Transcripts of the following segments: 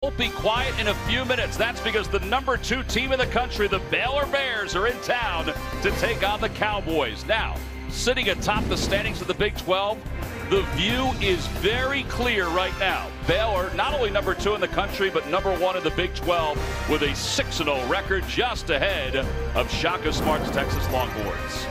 won't be quiet in a few minutes. That's because the #2 team in the country, the Baylor Bears, are in town to take on the Cowboys. Now, sitting atop the standings of the Big 12, the view is very clear right now. Baylor, not only #2 in the country, but #1 in the Big 12 with a 6-0 record, just ahead of Shaka Smart's Texas Longhorns.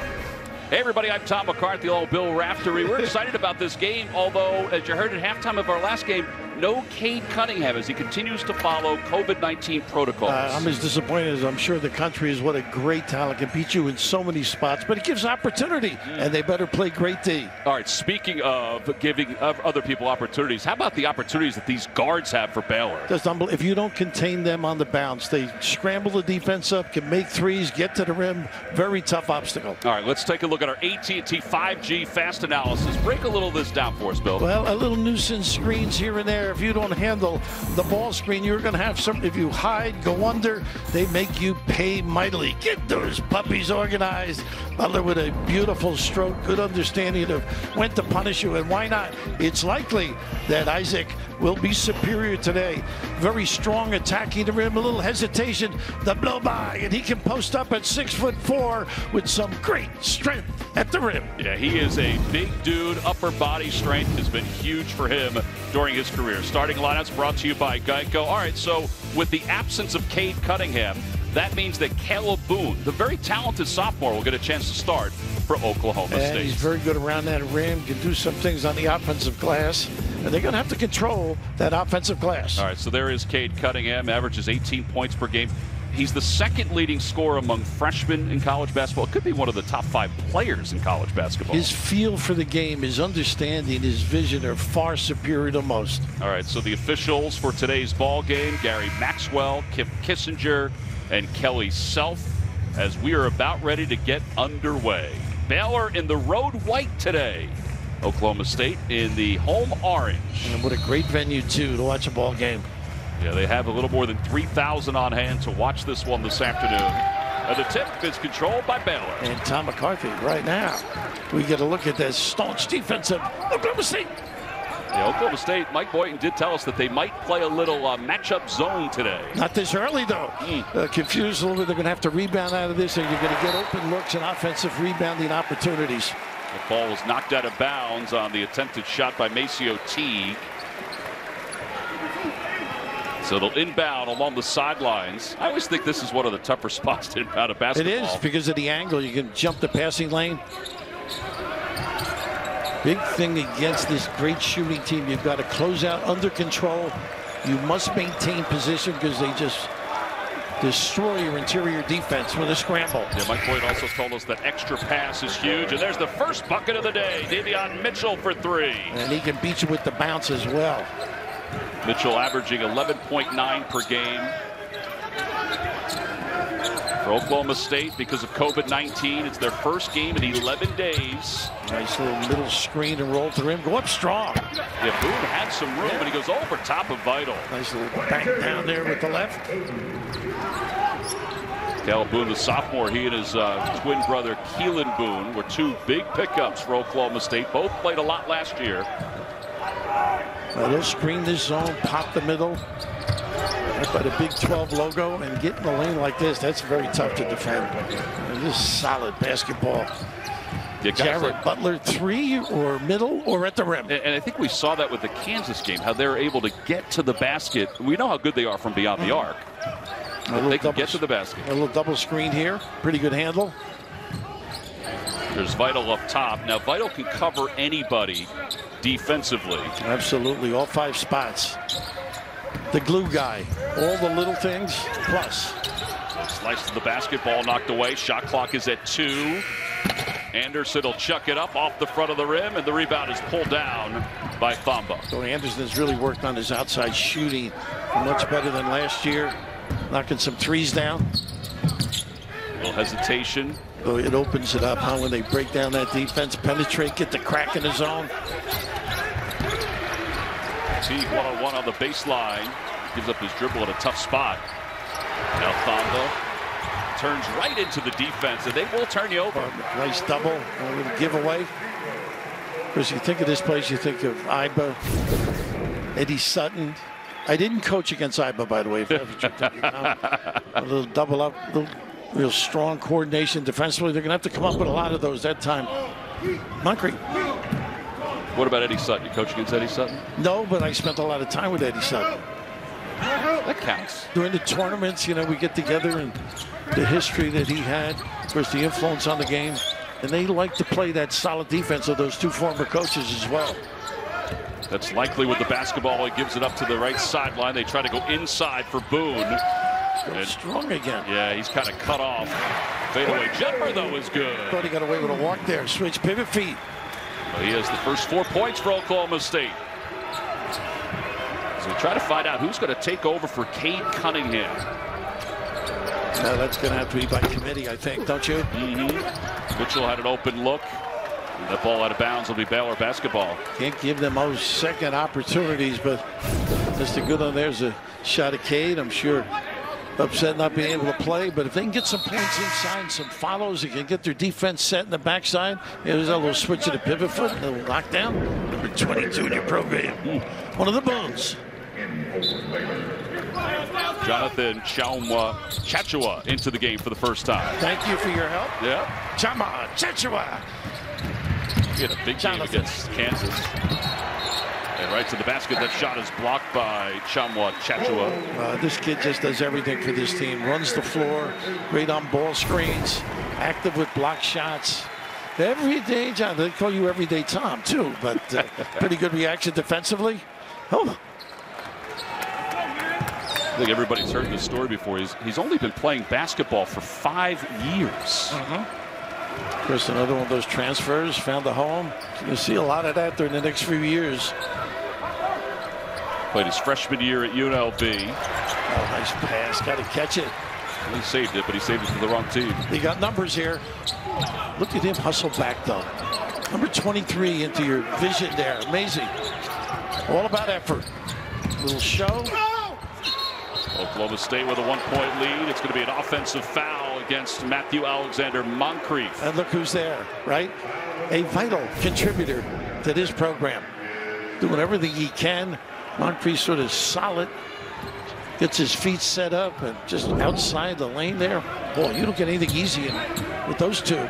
Hey everybody, I'm Tom McCarthy, old Bill Raftery. We're excited about this game, although, as you heard at halftime of our last game, no Cade Cunningham as he continues to follow COVID-19 protocols. I'm as disappointed as I'm sure the country is. What a great talent. Can beat you in so many spots, but it gives opportunity, and they better play great D. All right, speaking of giving other people opportunities, how about the opportunities that these guards have for Baylor? Just unbelievable. If you don't contain them on the bounce, they scramble the defense up, can make threes, get to the rim. Very tough obstacle. All right, let's take a look at our AT&T 5G fast analysis. Break a little of this down for us, Bill. Well, a little nuisance screens here and there. If you don't handle the ball screen, you're going to have some. If you hide, go under, they make you pay mightily. Get those puppies organized. Butler with a beautiful stroke, good understanding of when to punish you and why not. It's likely that Isaac will be superior today. Very strong attacking the rim, a little hesitation, the blow by, and he can post up at 6'4" with some great strength at the rim. Yeah, he is a big dude. Upper body strength has been huge for him during his career. Starting lineups brought to you by Geico. All right, so with the absence of Cade Cunningham, that means that Caleb Boone, the very talented sophomore, will get a chance to start for Oklahoma State. He's very good around that rim, can do some things on the offensive glass, and they're going to have to control that offensive glass. All right, so there is Cade Cunningham, averages 18 points per game. He's the second leading scorer among freshmen in college basketball. It could be one of the top 5 players in college basketball. His feel for the game, his understanding, his vision are far superior to most. All right, so the officials for today's ball game, Gary Maxwell, Kip Kissinger, and Kelly Self, as we are about ready to get underway. Baylor in the road white today. Oklahoma State in the home orange. And what a great venue, too, to watch a ball game. Yeah, they have a little more than 3,000 on hand to watch this one this afternoon. And the tip is controlled by Baylor. And Tom McCarthy right now. We get a look at this staunch defense of Oklahoma State. Yeah, Oklahoma State, Mike Boynton did tell us that they might play a little matchup zone today. Not this early, though. Confused a little bit. They're going to have to rebound out of this, and you're going to get open looks and offensive rebounding opportunities. The ball was knocked out of bounds on the attempted shot by Maceo Teague. So they'll inbound along the sidelines. I always think this is one of the tougher spots to inbound a basketball. It is, because of the angle. You can jump the passing lane. Big thing against this great shooting team. You've got to close out under control. You must maintain position because they just destroy your interior defense with a scramble. Yeah, Mike Boyd also told us that extra pass is huge. And there's the first bucket of the day. Davion Mitchell for 3. And he can beat you with the bounce as well. Mitchell averaging 11.9 per game. For Oklahoma State, because of COVID-19, it's their first game in 11 days. Nice little middle screen and roll to the rim. Go up strong. Yeah, Boone had some room, and he goes over top of Vital. Nice little bang down there with the left. Caleb Boone, the sophomore, he and his twin brother Keelan Boone were 2 big pickups for Oklahoma State. Both played a lot last year. They'll screen this zone, pop the middle. By the Big 12 logo, and get in the lane like this, that's very tough to defend. And this is solid basketball. Yeah, Jared Butler 3 or middle or at the rim. And I think we saw that with the Kansas game, how they're able to get to the basket. We know how good they are from beyond the arc. But they can get to the basket. A little double screen here. Pretty good handle. There's Vital up top. Now, Vital can cover anybody defensively. Absolutely. All 5 spots. The glue guy. All the little things, plus. Slice to the basketball, knocked away. Shot clock is at 2. Anderson will chuck it up off the front of the rim, and the rebound is pulled down by Thamba. So Anderson has really worked on his outside shooting much better than last year. Knocking some threes down. A little hesitation. So it opens it up, when they break down that defense, penetrate, get the crack in the zone. Teague one-on-one on the baseline. Gives up his dribble at a tough spot. Now Thamba turns right into the defense, and they will turn you over. Nice double, a little giveaway. Because you think of this place, you think of Iba, Eddie Sutton, I didn't coach against Iba, by the way. If that's what you're thinking. A little double up, a little real strong coordination defensively. They're going to have to come up with a lot of those that time. Moncrief. What about Eddie Sutton? You coach against Eddie Sutton? No, but I spent a lot of time with Eddie Sutton. That counts. During the tournaments, you know, we get together and the history that he had, of course, the influence on the game. And they like to play that solid defense of those two former coaches as well. That's likely with the basketball. He gives it up to the right sideline. They try to go inside for Boone. And strong again. Yeah, he's kind of cut off. Fadeaway jumper, though, is good. Thought he got away with a walk there. Switch pivot feet. Well, he has the first 4 points for Oklahoma State. So we try to find out who's going to take over for Cade Cunningham. Now that's going to have to be by committee, I think, don't you? Mm-hmm. Mitchell had an open look. That ball out of bounds will be Baylor basketball. Can't give them those second opportunities, but Mr. Goodland, there's a shot at Cade. I'm sure upset not being able to play, but if they can get some points inside, some follows, they can get their defense set in the backside. There's a little switch to the pivot foot, a little lockdown. Number 22 in your program. One of the bones. Jonathan Chachua into the game for the first time. Thank you for your help. Yeah. Chachua. He had a big game against Kansas. And right to the basket. That shot is blocked by Chachua. This kid just does everything for this team. Runs the floor, great on ball screens, active with block shots. Everyday John. They call you Everyday Tom, too, but pretty good reaction defensively. Oh. I think everybody's heard this story before. He's only been playing basketball for 5 years. Of course, another one of those transfers, found a home. You'll see a lot of that during the next few years. Played his freshman year at UNLV. Oh, nice pass. Got to catch it. He saved it, but he saved it for the wrong team. He got numbers here. Look at him hustle back, though. Number 23 into your vision there. Amazing. All about effort. Little show. Oklahoma State with a 1-point lead. It's going to be an offensive foul against Matthew Alexander Moncrief. And look who's there, right? A vital contributor to this program. Doing everything he can. Moncrief sort of solid. Gets his feet set up and just outside the lane there. Boy, you don't get anything easy with those two.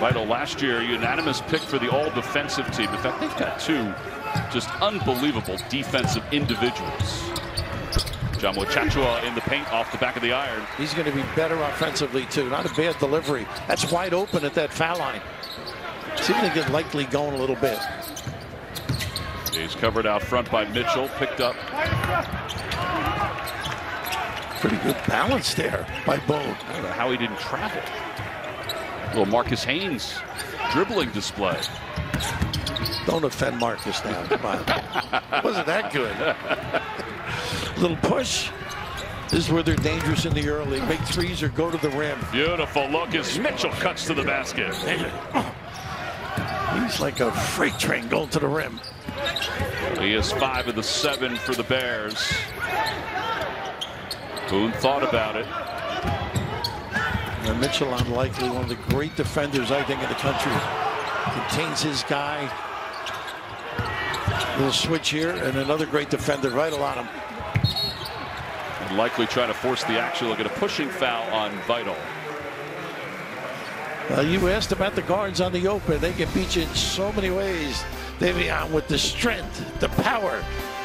Vital last year, unanimous pick for the all-defensive team. In fact, they've got 2 just unbelievable defensive individuals. Chachua in the paint off the back of the iron. He's going to be better offensively, too. Not a bad delivery. That's wide open at that foul line. See if they get likely going a little bit. He's covered out front by Mitchell. Picked up. Pretty good balance there by Boone. I don't know how he didn't travel. Little Marcus Haynes dribbling display. Don't offend Marcus now. Come on. Wasn't that good? Little push. This is where they're dangerous in the early. Make threes or go to the rim. Beautiful look as Mitchell cuts to the basket. He's like a freight train going to the rim. He is 5 of the 7 for the Bears. Boone thought about it. And Mitchell, unlikely one of the great defenders, I think, in the country. Contains his guy. Little switch here, and another great defender right along him. And likely trying to force the action. Look at a pushing foul on Vital. You asked about the guards on the open. They can beat you in so many ways. Davion with the strength, the power,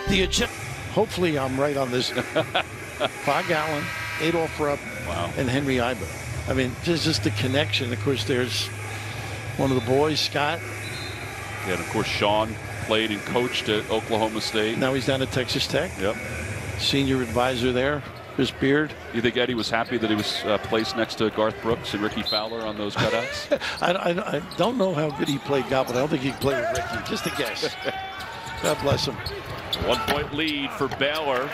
the agility. Hopefully I'm right on this. Fog Allen, Adolph Rupp, and Henry Iba. I mean, just the connection. Of course, there's one of the boys, Scott. Yeah, and of course, Sean played and coached at Oklahoma State. Now he's down at Texas Tech. Yep. Senior advisor there, Chris Beard. You think Eddie was happy that he was placed next to Garth Brooks and Ricky Fowler on those cutouts? I don't know how good he played golf, but I don't think he can play with Ricky. Just a guess. God bless him. 1-point lead for Baylor.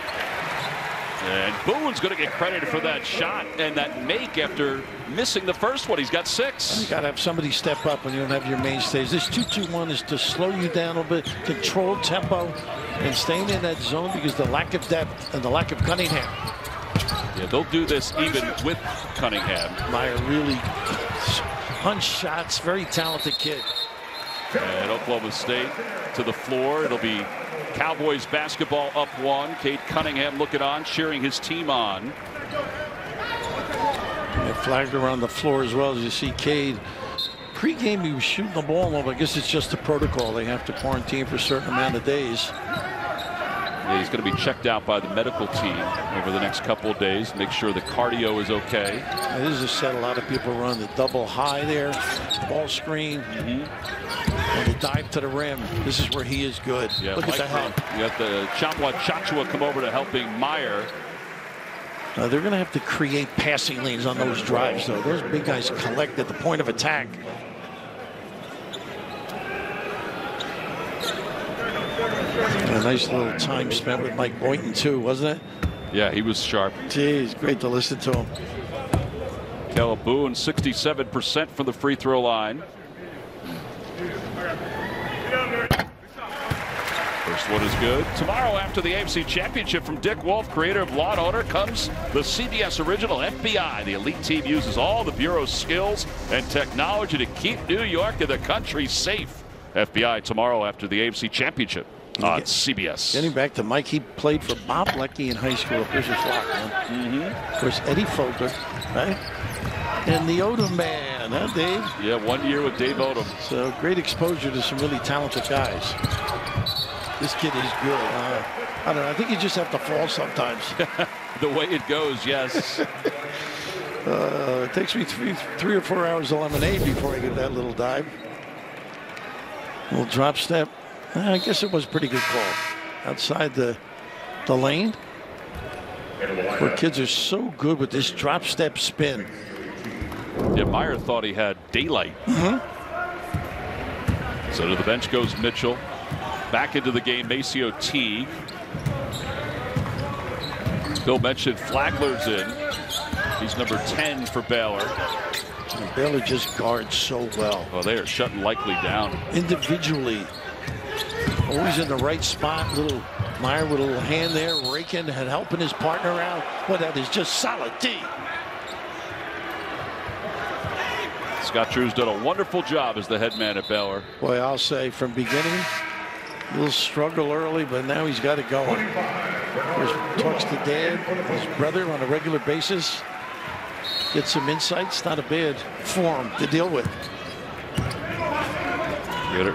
And Boone's going to get credited for that shot and that make after missing the first one. He's got 6. You got to have somebody step up when you don't have your mainstays. This 2-2-1 is to slow you down a little bit, control tempo, and staying in that zone because the lack of depth and the lack of Cunningham. Yeah, they'll do this even with Cunningham. Meyer really punch shots, very talented kid. And Oklahoma State to the floor. It'll be Cowboys basketball up 1. Cade Cunningham looking on, cheering his team on. Flagged around the floor as well. As you see Cade. Pre-game he was shooting the ball low, but I guess it's just the protocol. They have to quarantine for a certain amount of days. Yeah, he's going to be checked out by the medical team over the next couple of days. Make sure the cardio is okay. Now, this is a set a lot of people run. The double high there, ball screen, and the dive to the rim. This is where he is good. Yeah, look at the help. You got the Chachua come over to helping Meyer. They're going to have to create passing lanes on those drives, though. Those big guys collect at the point of attack. A nice little time spent with Mike Boynton, too, wasn't it? Yeah, he was sharp. Geez, great to listen to him. Caleb Boone, 67% from the free throw line. First one is good. Tomorrow, after the AFC Championship, from Dick Wolf, creator of Law & Order, comes the CBS original FBI. The elite team uses all the Bureau's skills and technology to keep New York and the country safe. FBI tomorrow after the AFC Championship on CBS. Getting back to Mike, he played for Bob Leckie in high school. Here's his lock, man. Of course, Eddie Folger, right? And the Odom man, huh, Dave? Yeah, 1 year with Dave Odom. So great exposure to some really talented guys. This kid is good. I don't know. I think you just have to fall sometimes. The way it goes, yes. It takes me three or 4 hours of lemonade before I get that little dive. Little drop step. I guess it was a pretty good call. Outside the lane. Where kids are so good with this drop step spin. Yeah, Meyer thought he had daylight. So to the bench goes Mitchell. Back into the game, Maceo Teague. Bill mentioned Flagler's in. He's number 10 for Baylor. And Baylor just guards so well. Well, they are shutting Likely down. Individually. Always in the right spot. Little Meyer with a little hand there, raking and helping his partner out. But that is just solid D. Scott Drew's done a wonderful job as the head man at Baylor. Boy, I'll say from beginning, a little struggle early, but now he's got it going. Talks to Dad, his brother, on a regular basis. Get some insights. Not a bad form to deal with.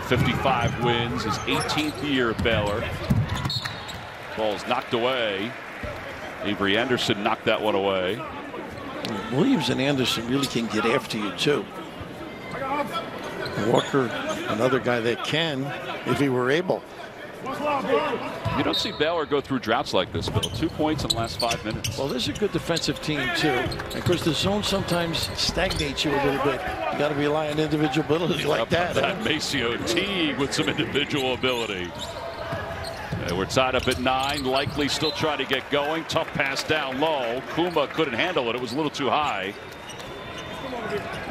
55 wins, his 18th year at Baylor. Ball's knocked away. Avery Anderson knocked that one away. Williams and Anderson really can get after you, too. Walker, another guy that can, if he were able. You don't see Baylor go through droughts like this, Bill. 2 points in the last 5 minutes. Well, this is a good defensive team, too. And of course, the zone sometimes stagnates you a little bit. You got to rely on individual ability like that. Maceo Teague with some individual ability. And we're tied up at 9. Likely still trying to get going. Tough pass down low. Kuma couldn't handle it. It was a little too high.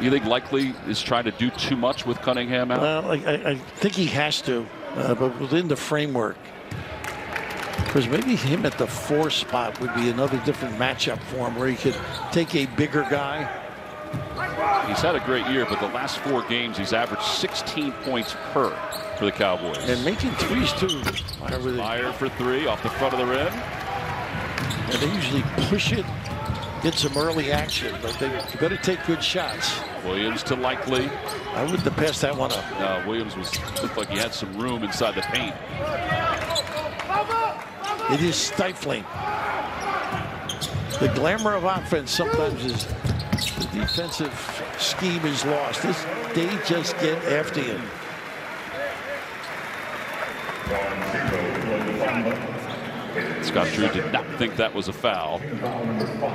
You think Likely is trying to do too much with Cunningham out? Well, I think he has to, but within the framework. Because maybe him at the 4 spot would be another different matchup for him, where he could take a bigger guy. He's had a great year, but the last 4 games he's averaged 16 points per for the Cowboys. And making threes too. Meyer for 3 off the front of the rim. And they usually push it, get some early action, but they better take good shots. Williams to Likely. I wouldn't have passed that one up. No, Williams looked like he had some room inside the paint. It is stifling. The glamour of offense sometimes is the defensive scheme is lost. They just get after you. Scott Drew did not think that was a foul.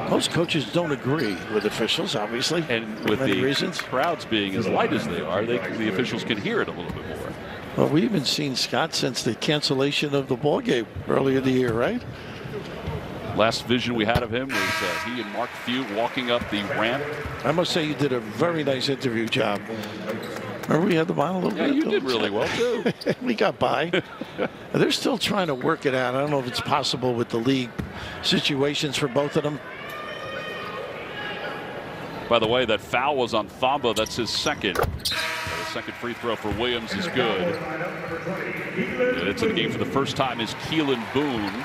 Most coaches don't agree with officials, obviously. And with the reasons. Crowds being as light as they are, the officials can hear it a little bit more. Well, we haven't seen Scott since the cancellation of the ball game earlier in the year, right? Last vision we had of him was he and Mark Few walking up the ramp. I must say you did a very nice interview job. Remember we had the bottle a little bit? Yeah, you did really well, too. We got by. They're still trying to work it out. I don't know if it's possible with the league situations for both of them. By the way, that foul was on Thamba. That's his second. That second free throw for Williams is good. And into the game for the first time is Keelan Boone.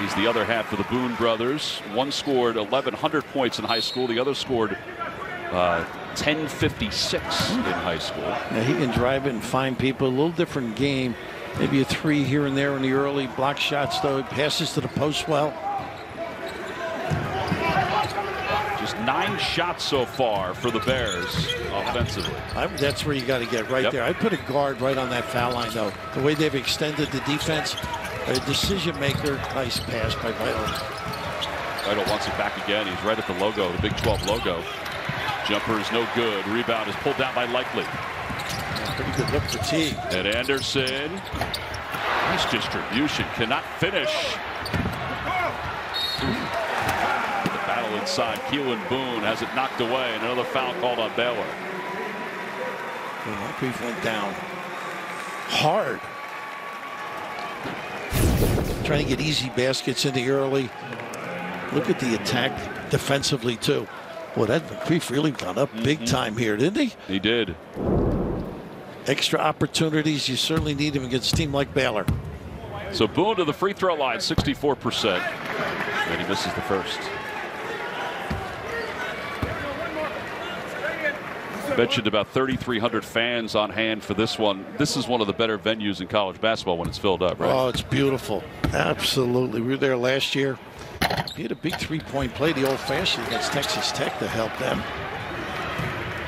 He's the other half of the Boone brothers. One scored 1,100 points in high school. The other scored 1056 in high school. Yeah, he can drive it and find people. A little different game. Maybe a three here and there in the early block shots, though. He passes to the post well. Just 9 shots so far for the Bears offensively. That's where you got to get right there. I'd put a guard right on that foul line, though. The way they've extended the defense, a decision maker. Nice pass by Baylor. Vital wants it back again. He's right at the logo, the Big 12 logo. Jumper is no good. Rebound is pulled down by Likely. Yeah, pretty good look for T. And Anderson. Nice distribution. Cannot finish. The battle inside. Keelan Boone has it knocked away. And another foul called on Baylor. Moncrief went down hard. Trying to get easy baskets in the early. Look at the attack defensively, too. Well, that Moncrief really got up big time here, didn't he? He did. Extra opportunities. You certainly need him against a team like Baylor. So Boone to the free throw line, 64%. And he misses the first. Mentioned about 3,300 fans on hand for this one. This is one of the better venues in college basketball when it's filled up, right? Oh, it's beautiful. Absolutely. We were there last year. He had a big three-point play, the old-fashioned against Texas Tech to help them.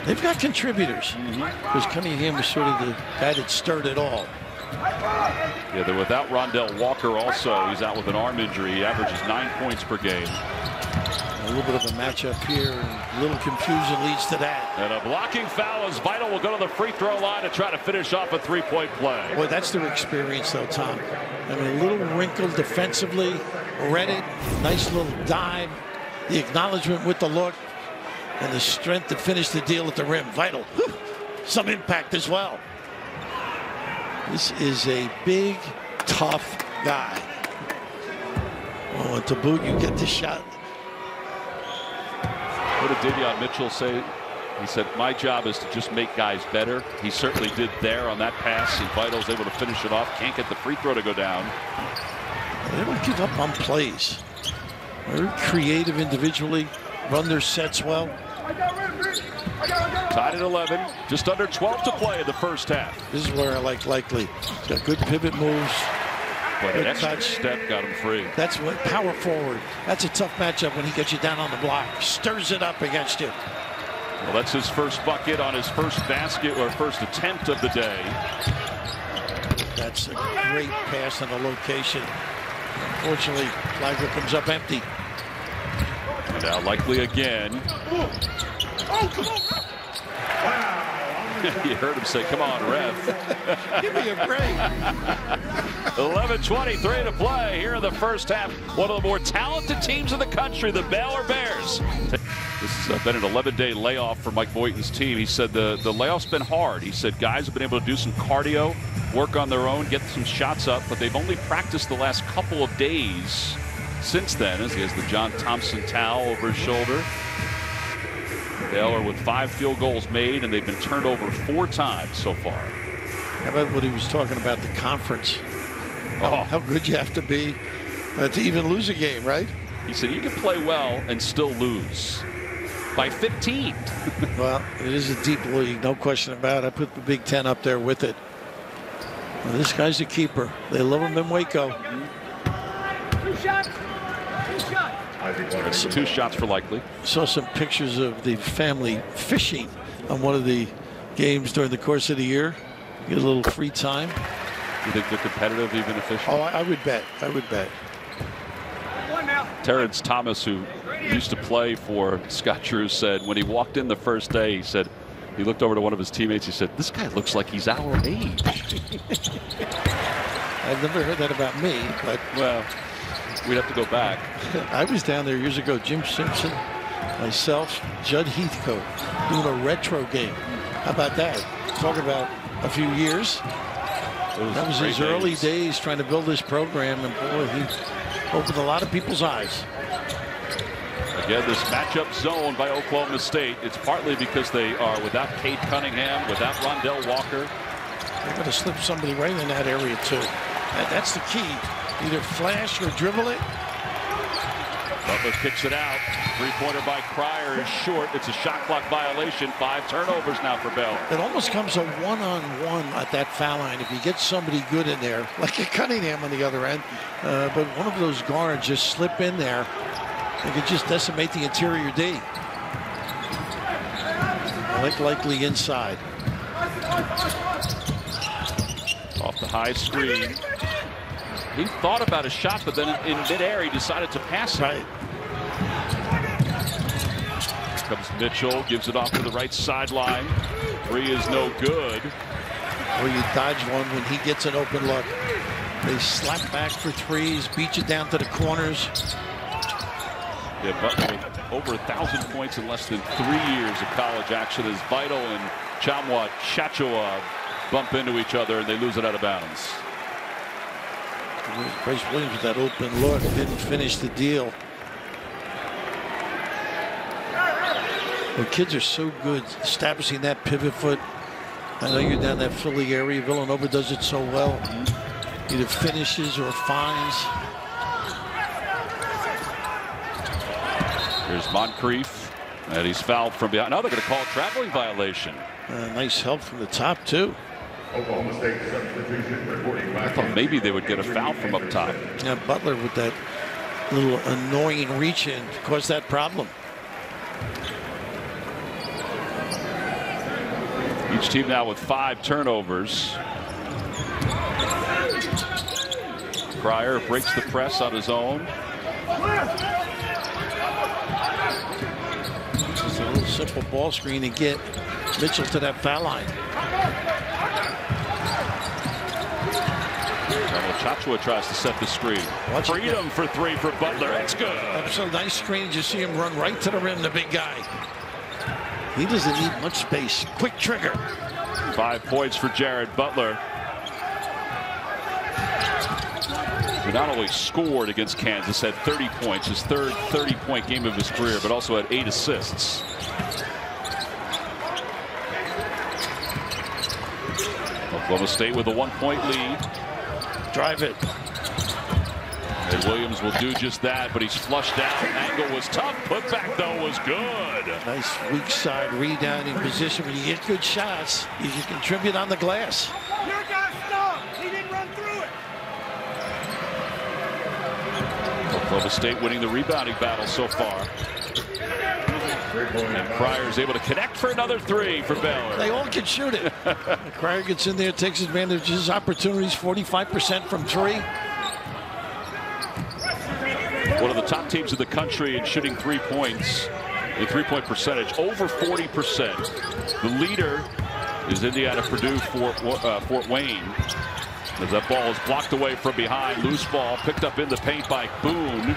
They've got contributors. Because Cunningham was sort of the guy that stirred it all. Yeah, they're without Rondell Walker also. He's out with an arm injury. He averages 9 points per game. A little bit of a matchup here. A little confusion leads to that. And a blocking foul as Vital will go to the free throw line to try to finish off a three-point play. Boy, that's their experience, though, Tom. I mean, a little wrinkle defensively. Read it. Nice little dive. The acknowledgement with the look. And the strength to finish the deal at the rim. Vital. Some impact as well. This is a big, tough guy. Oh, and to boot, you get the shot. What did Davion Mitchell say? He said, my job is to just make guys better. He certainly did there on that pass. And Vital's able to finish it off. Can't get the free throw to go down. They don't give up on plays. Very creative individually. Run their sets well. Tied at 11. Just under 12 to play in the first half. This is where I like Likely. He's got good pivot moves. But an extra step got him free. That's what power forward. That's a tough matchup when he gets you down on the block. Stirs it up against you. Well, that's his first bucket on his first basket or first attempt of the day. That's a great pass on the location. Unfortunately, Flagler comes up empty. And now Likely again. You heard him say, come on, ref. Give me a break. 11:23 to play here in the first half. One of the more talented teams in the country, the Baylor Bears. This has been an 11-day layoff for Mike Boynton's team. He said the layoff's been hard. He said guys have been able to do some cardio, work on their own, get some shots up, but they've only practiced the last couple of days since then, as he has the John Thompson towel over his shoulder. Baylor with 5 field goals made, and they've been turned over 4 times so far. How about what he was talking about, the conference? How good you have to be to even lose a game, right? He said you can play well and still lose by 15. Well, it is a deep league, no question about it. I put the Big Ten up there with it. Well, this guy's a keeper. They love him in Waco. 2 shots. 2 shots. That's 2 shots for Likely. Saw some pictures of the family fishing on one of the games during the course of the year. Get a little free time. You think they're competitive even officially? Oh, I would bet. I would bet. Terrence Thomas, who used to play for Scott Drew, said when he walked in the first day, he said he looked over to one of his teammates. He said, "This guy looks like he's our age." I've never heard that about me, but well, we'd have to go back. I was down there years ago. Jim Simpson, myself, Judd Heathcote, doing a retro game. How about that? Talk about a few years. That was his early days trying to build this program, and boy, he opened a lot of people's eyes. Again, this matchup zone by Oklahoma State. It's partly because they are without Cade Cunningham, without Rondell Walker. They're going to slip somebody right in that area, too. That's the key. Either flash or dribble it. Butler kicks it out. Three-pointer by Cryer is short. It's a shot clock violation. 5 turnovers now for Baylor. It almost comes a one-on-one at that foul line. If you get somebody good in there, like a Cunningham on the other end, but one of those guards just slip in there, they could just decimate the interior D. Likely inside. Off the high screen. He thought about a shot, but then in midair he decided to pass it. Right. Here comes Mitchell, gives it off to the right sideline. 3 is no good. Or you dodge one when he gets an open look. They slap back for 3s, beat you down to the corners. Yeah, Butler with over 1,000 points in less than 3 years of college action as Vital and Chamwa Chachoa bump into each other and they lose it out of bounds. Bryce Williams with that open look didn't finish the deal. The kids are so good establishing that pivot foot. I know you're down that Philly area. Villanova does it so well. Either finishes or finds. Here's Moncrief, and he's fouled from behind. Now they're going to call a traveling violation. Nice help from the top, too. I thought maybe they would get a foul from up top. Yeah, Butler with that little annoying reach in caused that problem. Each team now with 5 turnovers. Cryer breaks the press on his own. Just a little simple ball screen to get Mitchell to that foul line. Chachua tries to set the screen. Freedom for 3 for Butler. It's good. That's a nice screen. You see him run right to the rim, the big guy. He doesn't need much space. Quick trigger. 5 points for Jared Butler. He not only scored against Kansas, had 30 points, his third 30-point game of his career, but also had 8 assists. Oklahoma State with a 1-point lead. Drive it. And Williams will do just that, but he's flushed out. Angle was tough. Putback, though, was good. Nice weak side rebounding position. When you get good shots, you can contribute on the glass. Your guy stopped. He didn't run through it. Oklahoma State winning the rebounding battle so far. And Cryer's able to connect for another 3 for Baylor. They all can shoot it. Cryer gets in there, takes advantage of his opportunities, 45% from 3. One of the top teams in the country in shooting 3 points, the 3-point percentage, over 40%. The leader is Indiana Purdue Fort Wayne. As that ball is blocked away from behind, loose ball picked up in the paint by Boone.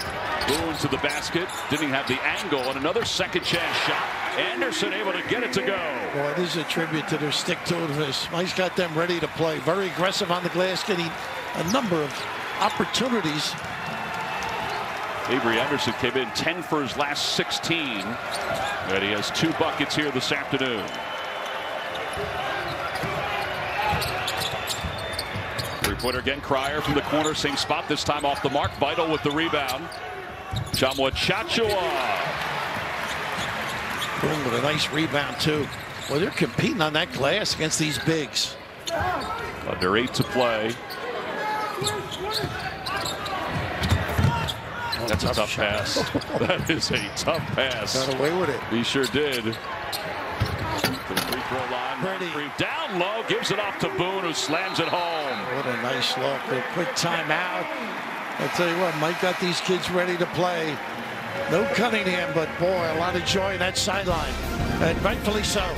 Boone to the basket, didn't have the angle, and another second chance shot. Anderson able to get it to go. Boy, this is a tribute to their stick-to-itiveness. Mike's got them ready to play. Very aggressive on the glass, getting a number of opportunities. Avery Anderson came in 10 for his last 16, and he has 2 buckets here this afternoon. Three-pointer again, Cryer from the corner, same spot, this time off the mark. Vital with the rebound. Chamwa Chachoa. Boom with a nice rebound, too. Well, they're competing on that glass against these bigs. Under 8 to play. That's a tough pass. That is a tough pass. Got away with it. He sure did. To the free throw line. Moncrief down low, gives it off to Boone, who slams it home. What a nice look. A quick timeout. I'll tell you what, Mike got these kids ready to play. No Cunningham, but boy, a lot of joy in that sideline. And rightfully so.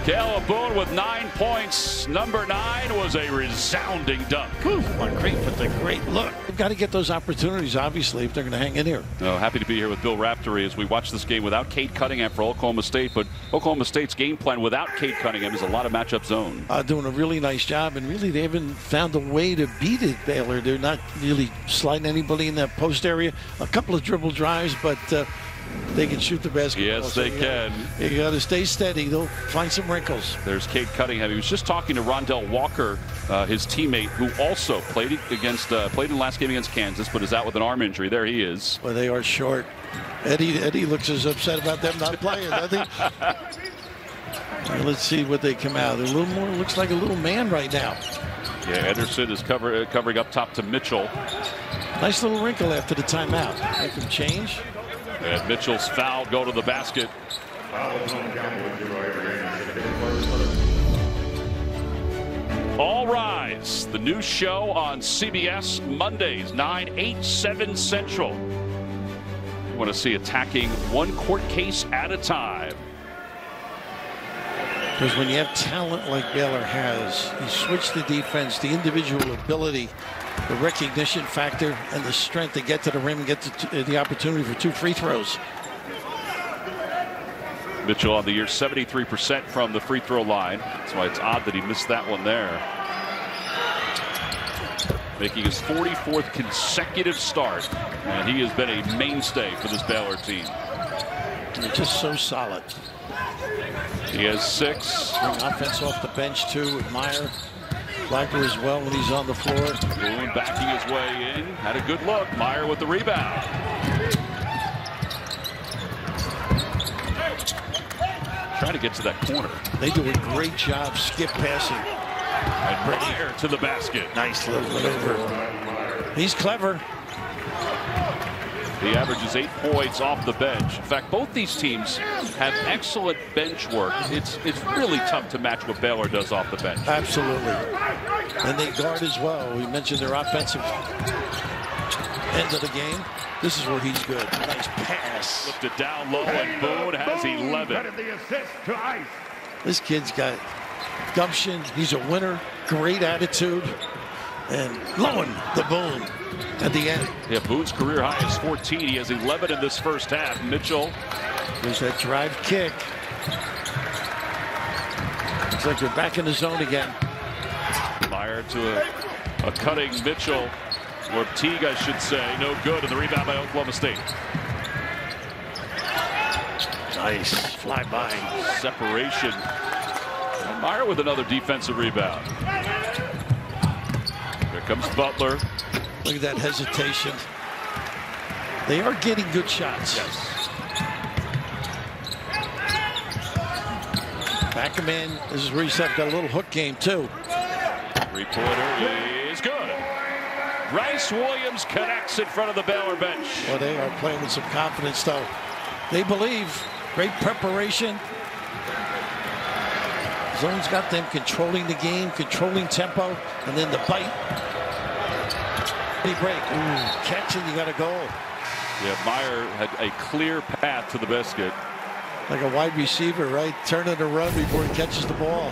Caleb Boone with 9 points. Number 9 was a resounding dunk. What great with the great look. They've got to get those opportunities, obviously, if they're going to hang in here. Oh, happy to be here with Bill Raftery as we watch this game without Cade Cunningham for Oklahoma State. But Oklahoma State's game plan without Cade Cunningham is a lot of matchup zone. Doing a really nice job, and really they haven't found a way to beat it, Baylor. They're not really sliding anybody in that post area. A couple of dribble drives, but they can shoot the basketball. Yes, they can. You got to stay steady. They'll find some wrinkles. There's Cade Cunningham. He was just talking to Rondell Walker, his teammate, who also played in the last game against Kansas, but is out with an arm injury. There he is. Well, they are short. Eddie looks as upset about them not playing, doesn't he? Let's see what they come out. They're a little more, looks like a little man right now. Yeah, Ederson is covering up top to Mitchell. Nice little wrinkle after the timeout. Make him change. And Mitchell's foul, go to the basket. All rise. The new show on CBS Mondays, 9, 8, 7 Central. You want to see attacking one court case at a time. Because when you have talent like Baylor has, you switch the defense, the individual ability, the recognition factor, and the strength to get to the rim and get the opportunity for 2 free throws. Mitchell on the year 73% from the free throw line. That's why it's odd that he missed that one there. Making his 44th consecutive start, and he has been a mainstay for this Baylor team. They're just so solid. He has 6. Bring offense off the bench too with Meyer. Flagler as well when he's on the floor. Boone backing his way in. Had a good look. Meyer with the rebound. Trying to get to that corner. They do a great job skip passing. And Meyer to the basket. Nice little maneuver. He's clever. He averages 8 points off the bench. In fact, both these teams have excellent bench work. It's really tough to match what Baylor does off the bench. Absolutely. And they guard as well. We mentioned their offensive end of the game. This is where he's good. Nice pass. Looked it down low, and Boone has 11. This kid's got gumption. He's a winner. Great attitude. And blowing the Boone at the end. Yeah, Boone's career high is 14. He has 11 in this first half. Mitchell. There's that drive kick. Looks like they're back in the zone again. Meyer to a cutting Mitchell. Or Teague, I should say. No good. And the rebound by Oklahoma State. Nice fly by. Separation. And Meyer with another defensive rebound. Here comes Butler. Look at that hesitation. They are getting good shots. Yes. Back him in. This is where he's got a little hook game too. 3-pointer is good. Bryce Williams connects in front of the Baylor bench. Well, they are playing with some confidence though. They believe. Great preparation. Zone's got them controlling the game, controlling tempo, and then the bite. Big break. Ooh, catch it, you got a goal. Yeah, Meyer had a clear path to the basket. Like a wide receiver, right? Turning to run before he catches the ball.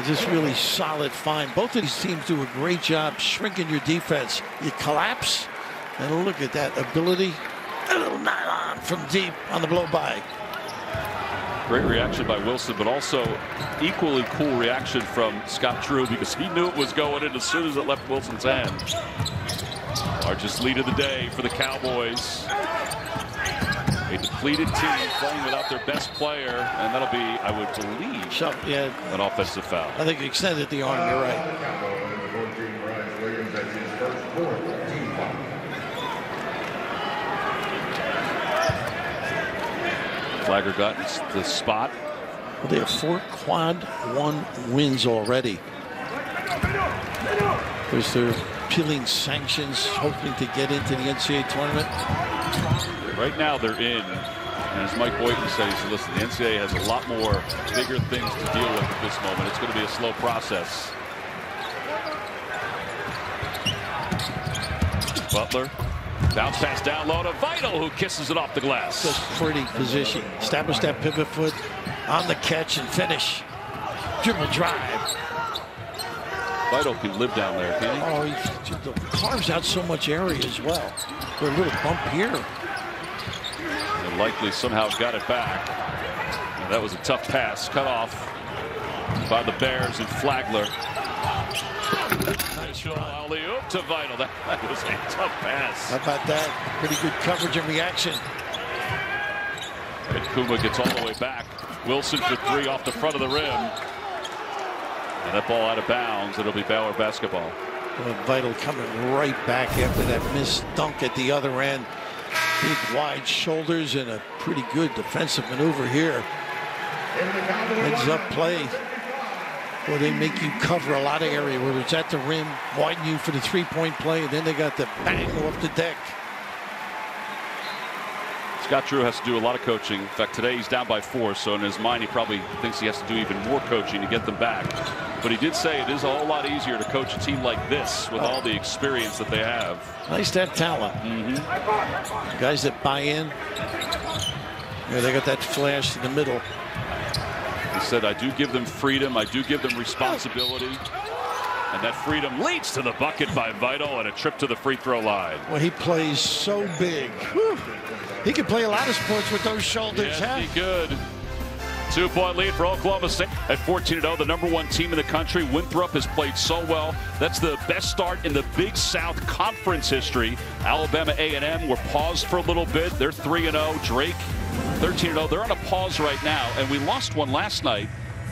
Just really solid find. Both of these teams do a great job shrinking your defense. You collapse, and look at that ability. A little nylon from deep on the blow by. Great reaction by Wilson, but also equally cool reaction from Scott Drew because he knew it was going in as soon as it left Wilson's hand. Largest lead of the day for the Cowboys. A depleted team playing without their best player, and that'll be, I would believe, an offensive foul. I think he extended the arm, you're right. Flagler got the spot. Well, they have 4 quad 1 wins already. Because they're appealing sanctions, hoping to get into the NCAA tournament. Right now they're in. And as Mike Boynton said, he said, listen, the NCAA has a lot more bigger things to deal with at this moment. It's going to be a slow process. Butler. Bounce pass down low to Vital, who kisses it off the glass. Just pretty position. Establish that pivot foot. on the catch and finish. Dribble drive. Vital can live down there, can he? Oh, he carves out so much area as well. For a little bump here. And likely somehow got it back. And that was a tough pass. Cut off by the Bears and Flagler. Nice alley-oop to Vital. That was a tough pass. How about that? Pretty good coverage and reaction. And Kuma gets all the way back. Wilson for three off the front of the rim. And that ball out of bounds. It'll be Baylor basketball. Well, Vital coming right back after that missed dunk at the other end. Big wide shoulders and a pretty good defensive maneuver here. Heads up play. Well, they make you cover a lot of area, whether it's at the rim, widen you for the three-point play, and then they got the bang off the deck. Scott Drew has to do a lot of coaching. In fact, today he's down by 4, so in his mind he probably thinks he has to do even more coaching to get them back. But he did say it is a whole lot easier to coach a team like this with all the experience that they have. Nice to have talent. Guys that buy in. Yeah, they got that flash in the middle. He said, I do give them freedom. I do give them responsibility. And that freedom leads to the bucket by Vital and a trip to the free throw line. Well, he plays so big. Whew. He can play a lot of sports with those shoulders. Yes, he could. 2-point lead for Oklahoma State at 14-0, the #1 team in the country. Winthrop has played so well. That's the best start in the Big South Conference history. Alabama A&M were paused for a little bit. They're 3-0. Drake 13-0. They're on a pause right now, and we lost one last night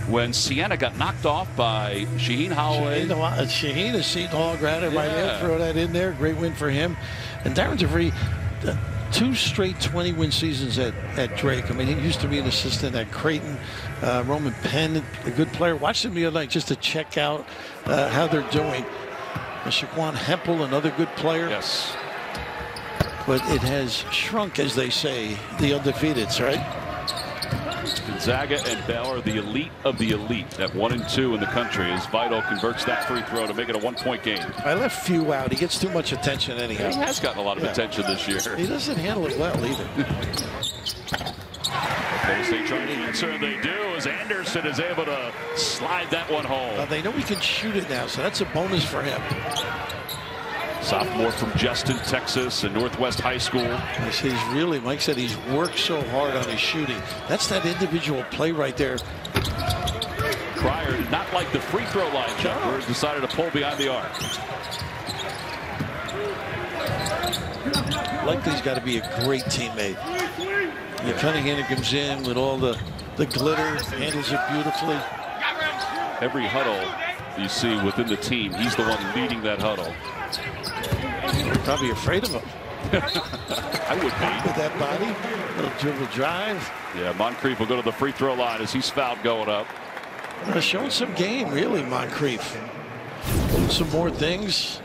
when Siena got knocked off by Shaheen Holloway. Shaheen, a Seton Hall grad, right there. Throw that in there. Great win for him. And Darren DeVries, 2 straight 20-win seasons at Drake. I mean, he used to be an assistant at Creighton. Roman Penn, a good player. Watched him the other night just to check out how they're doing. Shaquan Hempel, another good player. Yes. But it has shrunk, as they say, the undefeateds, right? Gonzaga and Baylor, the elite of the elite at 1 and 2 in the country, as Vital converts that free throw to make it a 1-point game. I left Few out. He gets too much attention anyhow. He has gotten a lot of attention this year. He doesn't handle it well either. Oklahoma State trying to answer, and they do, as Anderson is able to slide that one home. They know he can shoot it now, so that's a bonus for him. Sophomore from Justin, Texas, and Northwest High School. Mike said he's worked so hard on his shooting. That's that individual play right there. Pryor did not like the free throw line jumper, decided to pull behind the arc. Likely's got to be a great teammate. Cunningham comes in with all the glitter, handles it beautifully. Every huddle you see within the team, he's the one leading that huddle. Probably afraid of him. I would be. With that body, little dribble drive. Yeah, Moncrief will go to the free throw line as he's fouled going up. Showing some game, really, Moncrief. Doing some more things.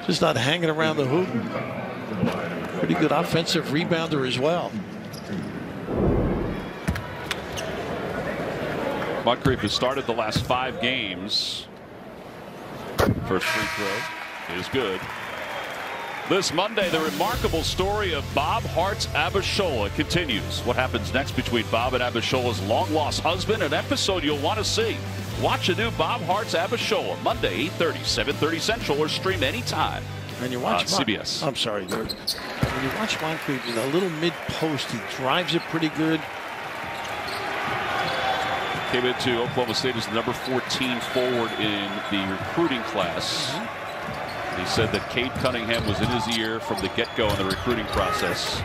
Just not hanging around the hoop. Pretty good offensive rebounder as well. Moncrief has started the last 5 games. First free throw is good. This Monday, the remarkable story of Bob Hart's Abishola continues. What happens next between Bob and Abishola's long-lost husband? An episode you'll want to see. Watch a new Bob Hart's Abishola Monday, 8:30, 7:30 Central, or stream anytime And you watch CBS. I'm sorry, Lord. When you watch Moncrief in a little mid-post, he drives it pretty good. Came into Oklahoma State as the number 14 forward in the recruiting class. He said that Cade Cunningham was in his ear from the get-go in the recruiting process.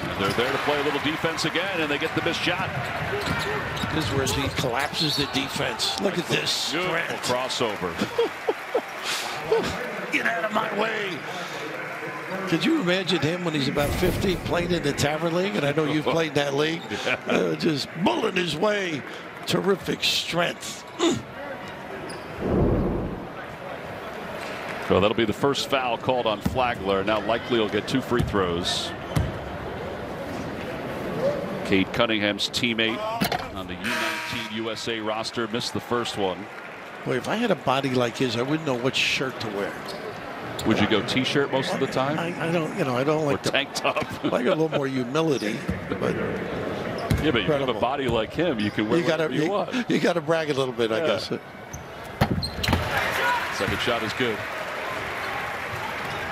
And they're there to play a little defense again, and they get the missed shot. This is where he collapses the defense. Look at this. Beautiful crossover. Get out of my way. Could you imagine him when he's about 50 playing in the Tavern League? And I know you've played that league. Just bulling his way. Terrific strength. So that'll be the first foul called on Flagler. Now likely he'll get 2 free throws. Cade Cunningham's teammate on the U19 USA roster missed the first one. Boy, if I had a body like his, I wouldn't know what shirt to wear. Would you go t-shirt most of the time? I don't, I don't like or tank top. I like a little more humility, but Yeah, but you have a body like him, you can wear whatever you want. You got to brag a little bit, I guess. Second shot is good.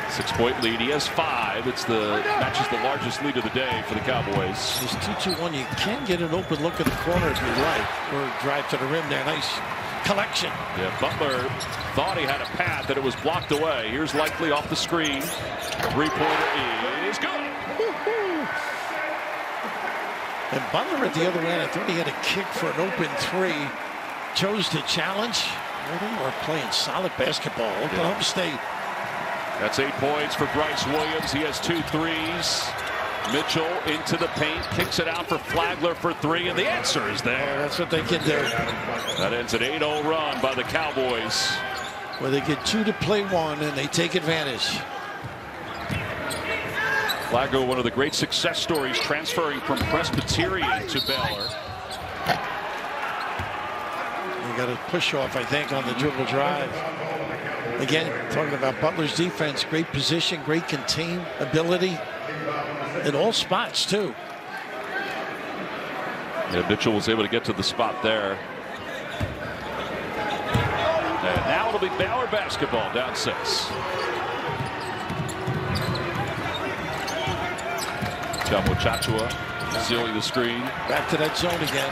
6-point lead. He has 5. Matches the largest lead of the day for the Cowboys. It's 2-2-1. You can get an open look at the corner if you like, or drive to the rim there. Nice collection. Yeah, Butler thought he had a path, that it was blocked away. Here's Likely off the screen. Three-pointer is good. And Butler at the other end, I thought he had a kick for an open 3. Chose to challenge. Well, they are playing solid basketball. Oklahoma State. That's 8 points for Bryce Williams. He has 2 threes. Mitchell into the paint, kicks it out for Flagler for 3, and the answer is there. Yeah, that's what they can do. That ends an 8-0 run by the Cowboys. Where they get 2 to play 1, and they take advantage. Flagler, one of the great success stories, transferring from Presbyterian to Baylor. They got a push off, I think, on the dribble drive. Again, talking about Butler's defense, great position, great contain ability in all spots, too. Yeah, Mitchell was able to get to the spot there. And now it'll be Baylor basketball, down 6. NchaaAF Chachua sealing the screen. Back to that zone again.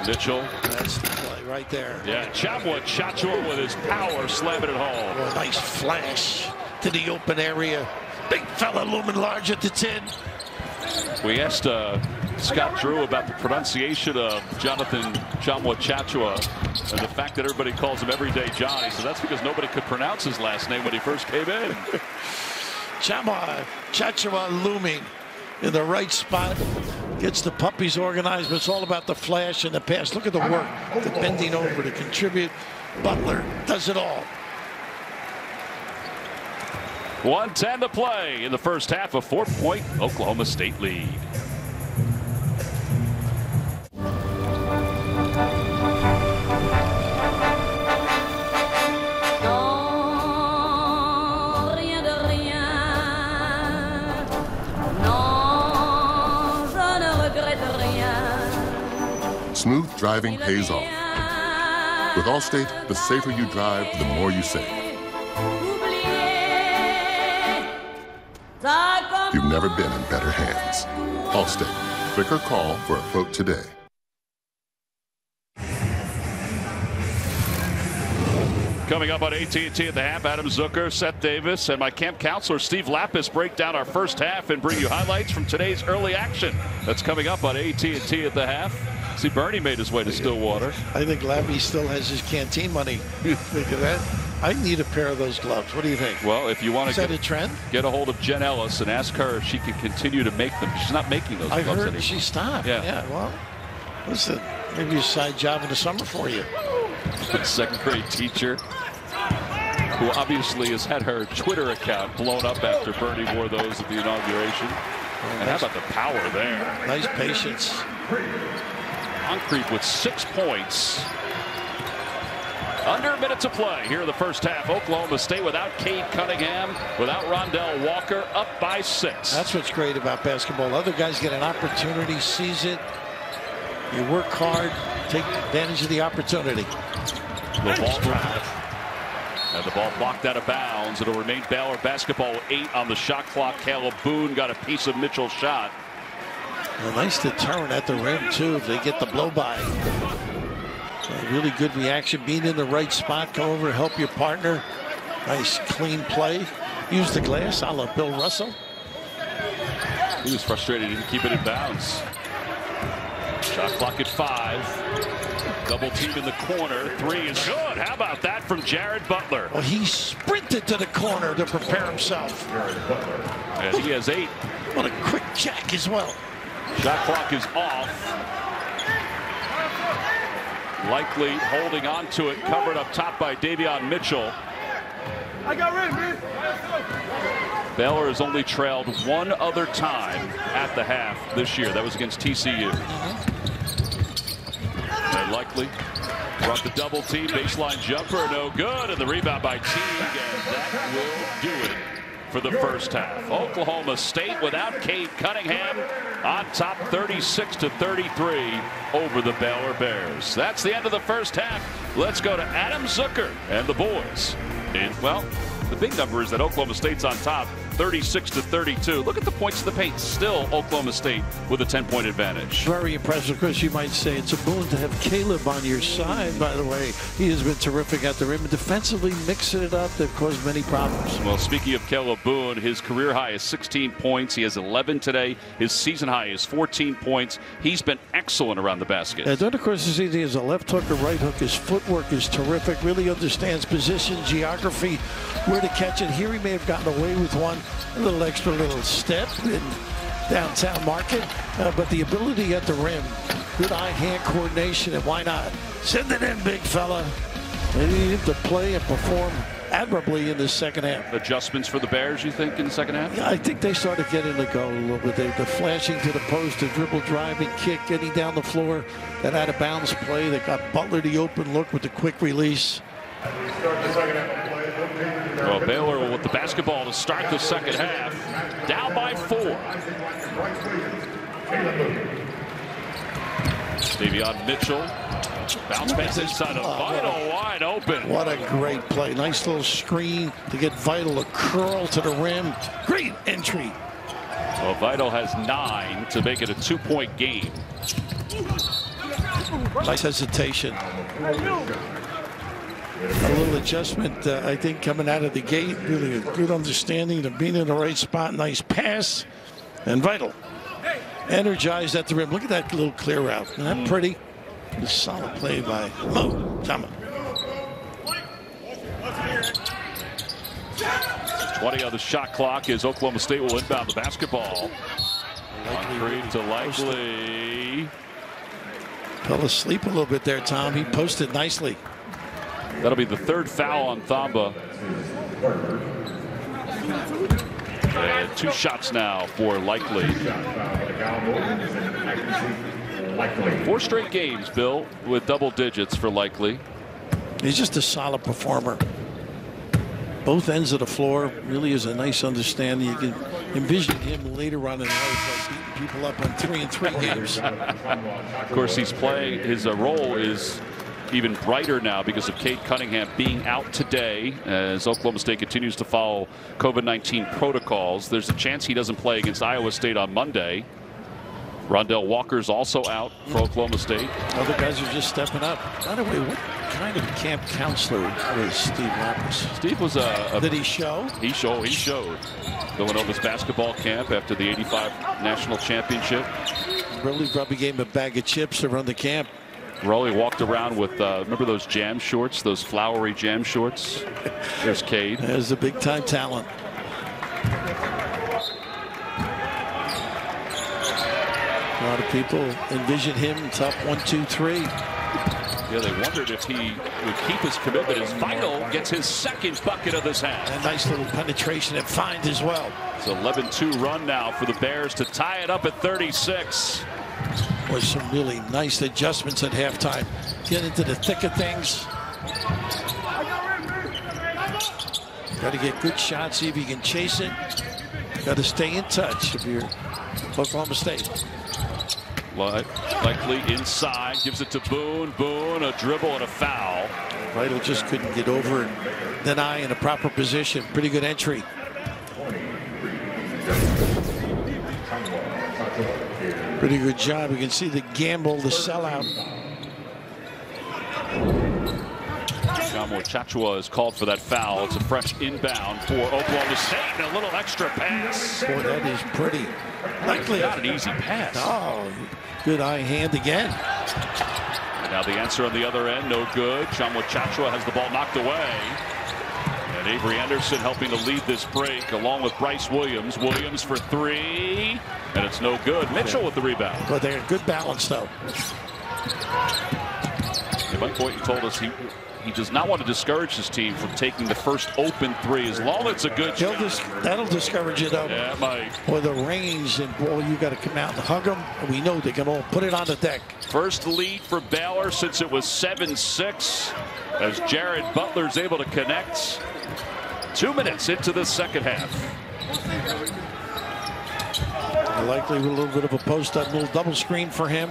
Mitchell. That's the play right there. Yeah, NchaaAF Chachua with his power slamming it home. Oh, nice flash to the open area. Big fella looming large at the 10. We asked Scott Drew about the pronunciation of Jonathan NchaaAF Chachua and the fact that everybody calls him Everyday Johnny. So that's because nobody could pronounce his last name when he first came in. NchaaAF Chachua looming in the right spot. Gets the puppies organized, but it's all about the flash and the pass. Look at the work, the bending over to contribute. Butler does it all. 1:10 to play in the first half, a 4-point Oklahoma State lead. Smooth driving pays off. With Allstate, the safer you drive, the more you save. You've never been in better hands. Allstate. Click or call for a quote today. Coming up on AT&T at the half, Adam Zucker, Seth Davis, and my camp counselor Steve Lapis break down our first half and bring you highlights from today's early action. That's coming up on AT&T at the half. See, Bernie made his way to Stillwater. I think Lappy still has his canteen money. Think of that. I need a pair of those gloves. What do you think? Well, if you want to get a hold of Jen Ellis and ask her if she can continue to make them. She's not making those gloves anymore. I heard she stopped. Yeah, well, listen, maybe a side job in the summer for you. A second-grade teacher who obviously has had her Twitter account blown up after Bernie wore those at the inauguration. And how about the power there? Nice patience. Moncrief with 6 points. Under a minute to play here in the first half. Oklahoma State without Cade Cunningham, without Rondell Walker, up by 6. That's what's great about basketball. Other guys get an opportunity, seize it. You work hard, take advantage of the opportunity. The ball drive. And the ball blocked out of bounds. It'll remain Baylor basketball with 8 on the shot clock. Caleb Boone got a piece of Mitchell's shot. A nice deterrent at the rim, too, if they get the blow-by. A really good reaction, being in the right spot, come over, help your partner. Nice, clean play. Use the glass, a la Bill Russell. He was frustrated he didn't keep it in bounds. Shot clock at 5. Double team in the corner. 3 is good. How about that from Jared Butler? Well, he sprinted to the corner to prepare himself. And he has 8. What a quick jack as well. Shot clock is off. Likely holding on to it, covered up top by Davion Mitchell. I got rid, man. Baylor has only trailed one other time at the half this year. That was against TCU. And Likely brought the double team, baseline jumper, no good, and the rebound by Teague, and that will do it. for the first half. Oklahoma State without Cade Cunningham on top 36-33 over the Baylor Bears. That's the end of the first half. Let's go to Adam Zucker and the boys. Well, the big number is that Oklahoma State's on top 36-32. Look at the points to the paint. Still Oklahoma State with a 10-point advantage. Very impressive, Chris. You might say it's a boon to have Caleb on your side, by the way. He has been terrific at the rim. Defensively, mixing it up. They've caused many problems. Well, speaking of Caleb Boone, his career high is 16 points. He has 11 today. His season high is 14 points. He's been excellent around the basket. And then, of course, this easy as a left hook or right hook. His footwork is terrific. Really understands position, geography, where to catch it. Here he may have gotten away with one. A little extra little step in downtown Market, but the ability at the rim, good eye-hand coordination, and why not? Send it in, big fella. They need him to play and perform admirably in the second half. Adjustments for the Bears, you think, in the second half? Yeah, I think they started getting the go a little bit. The flashing to the post, the dribble, driving, kick, getting down the floor, that out-of-bounds play. They got Butler the open look with the quick release. Well, Baylor with the basketball to start the second half. Down by 4. Davion Mitchell. Bounce pass inside of Vital, wide open. What a great play. Nice little screen to get Vital a curl to the rim. Great entry. Well, Vital has 9 to make it a 2-point game. Nice hesitation. A little adjustment, I think, coming out of the gate. Really a good understanding of being in the right spot. Nice pass. And Vital energized at the rim. Look at that little clear route. Isn't that pretty? A solid play by Mo Tama. 20 on the shot clock as Oklahoma State will inbound the basketball. On to Likely. Fell asleep a little bit there, Tom. He posted nicely. That'll be the 3rd foul on Thamba. And 2 shots now for Likely. 4 straight games, Bill, with double digits for Likely. He's just a solid performer. Both ends of the floor. Really is a nice understanding. You can envision him later on in life like beating people up on 3-and-3 games. Of course, he's playing. His role is even brighter now because of Cade Cunningham being out today as Oklahoma State continues to follow COVID-19 protocols. There's a chance he doesn't play against Iowa State on Monday. Rondell Walker's also out for Oklahoma State. Other guys are just stepping up. By the way, what kind of camp counselor was Steve Lapis? Steve was Did he show? He showed. Villanova's basketball camp after the '85 national championship. Really probably gave him a bag of chips to run the camp. Rolly walked around with, remember those jam shorts, those flowery jam shorts? There's Cade. There's a big-time talent. A lot of people envision him top 1, 2, 3. Yeah, they wondered if he would keep his commitment as Vital gets his 2nd bucket of this half. A nice little penetration and find as well. It's an 11-2 run now for the Bears to tie it up at 36. Was some really nice adjustments at halftime. Get into the thick of things. Got to get good shots, see if you can chase it. Got to stay in touch if you're Oklahoma State. Likely inside, gives it to Boone. Boone, a dribble and a foul. Vital just couldn't get over and deny in a proper position. Pretty good entry. Pretty good job. You can see the gamble, the sellout. Chachua is called for that foul. It's a fresh inbound for Oklahoma State. And a little extra pass. Boy, that is pretty. Likely. Not an easy pass. Oh, good eye hand again. Now the answer on the other end, no good. Chachua has the ball knocked away. And Avery Anderson helping to lead this break along with Bryce Williams. Williams for 3. And it's no good. Mitchell with the rebound. But they're good balance, though. Mike Boynton told us he does not want to discourage his team from taking the first open 3 as long as it's a good shot. That'll discourage you, though. Yeah, it might. Or the range, and boy, you got to come out and hug them. We know they can all put it on the deck. First lead for Baylor since it was 7-6 as Jared Butler's able to connect. 2 minutes into the second half. Likely with a little bit of a post-up, little double screen for him.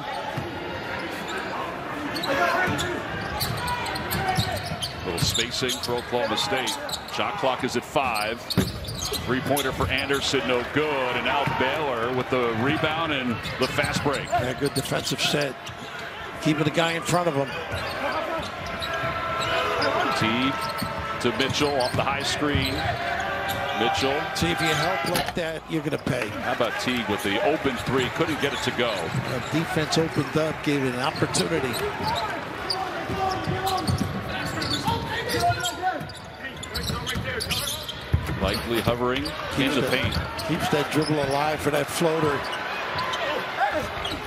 Little spacing for Oklahoma State. Shot clock is at 5. Three-pointer for Anderson, no good. And now Baylor with the rebound and the fast break. Yeah, good defensive set. Keeping the guy in front of him. Teague to Mitchell off the high screen. Mitchell. See, if you help like that, you're going to pay. How about Teague with the open three? Couldn't get it to go. Defense opened up, gave it an opportunity. Likely hovering in the paint. Keeps that dribble alive for that floater.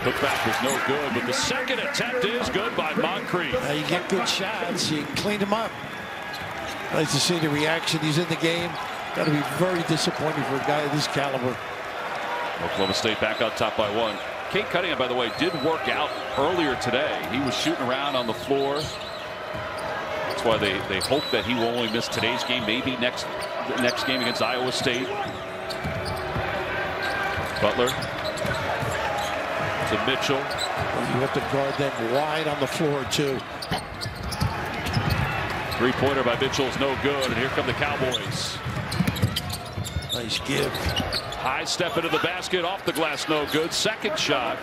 Put back was no good, but the second attempt is good by Moncrief. Now you get good shots, you can clean him up. Nice to see the reaction. He's in the game. Got to be very disappointing for a guy of this caliber. Oklahoma State back on top by 1. Cade Cunningham, by the way, did work out earlier today. He was shooting around on the floor. That's why they hope that he will only miss today's game, maybe next game against Iowa State. Butler to Mitchell. You have to guard them wide on the floor, too. Three-pointer by Mitchell is no good, and here come the Cowboys. Nice give. High step into the basket, off the glass, no good. Second shot,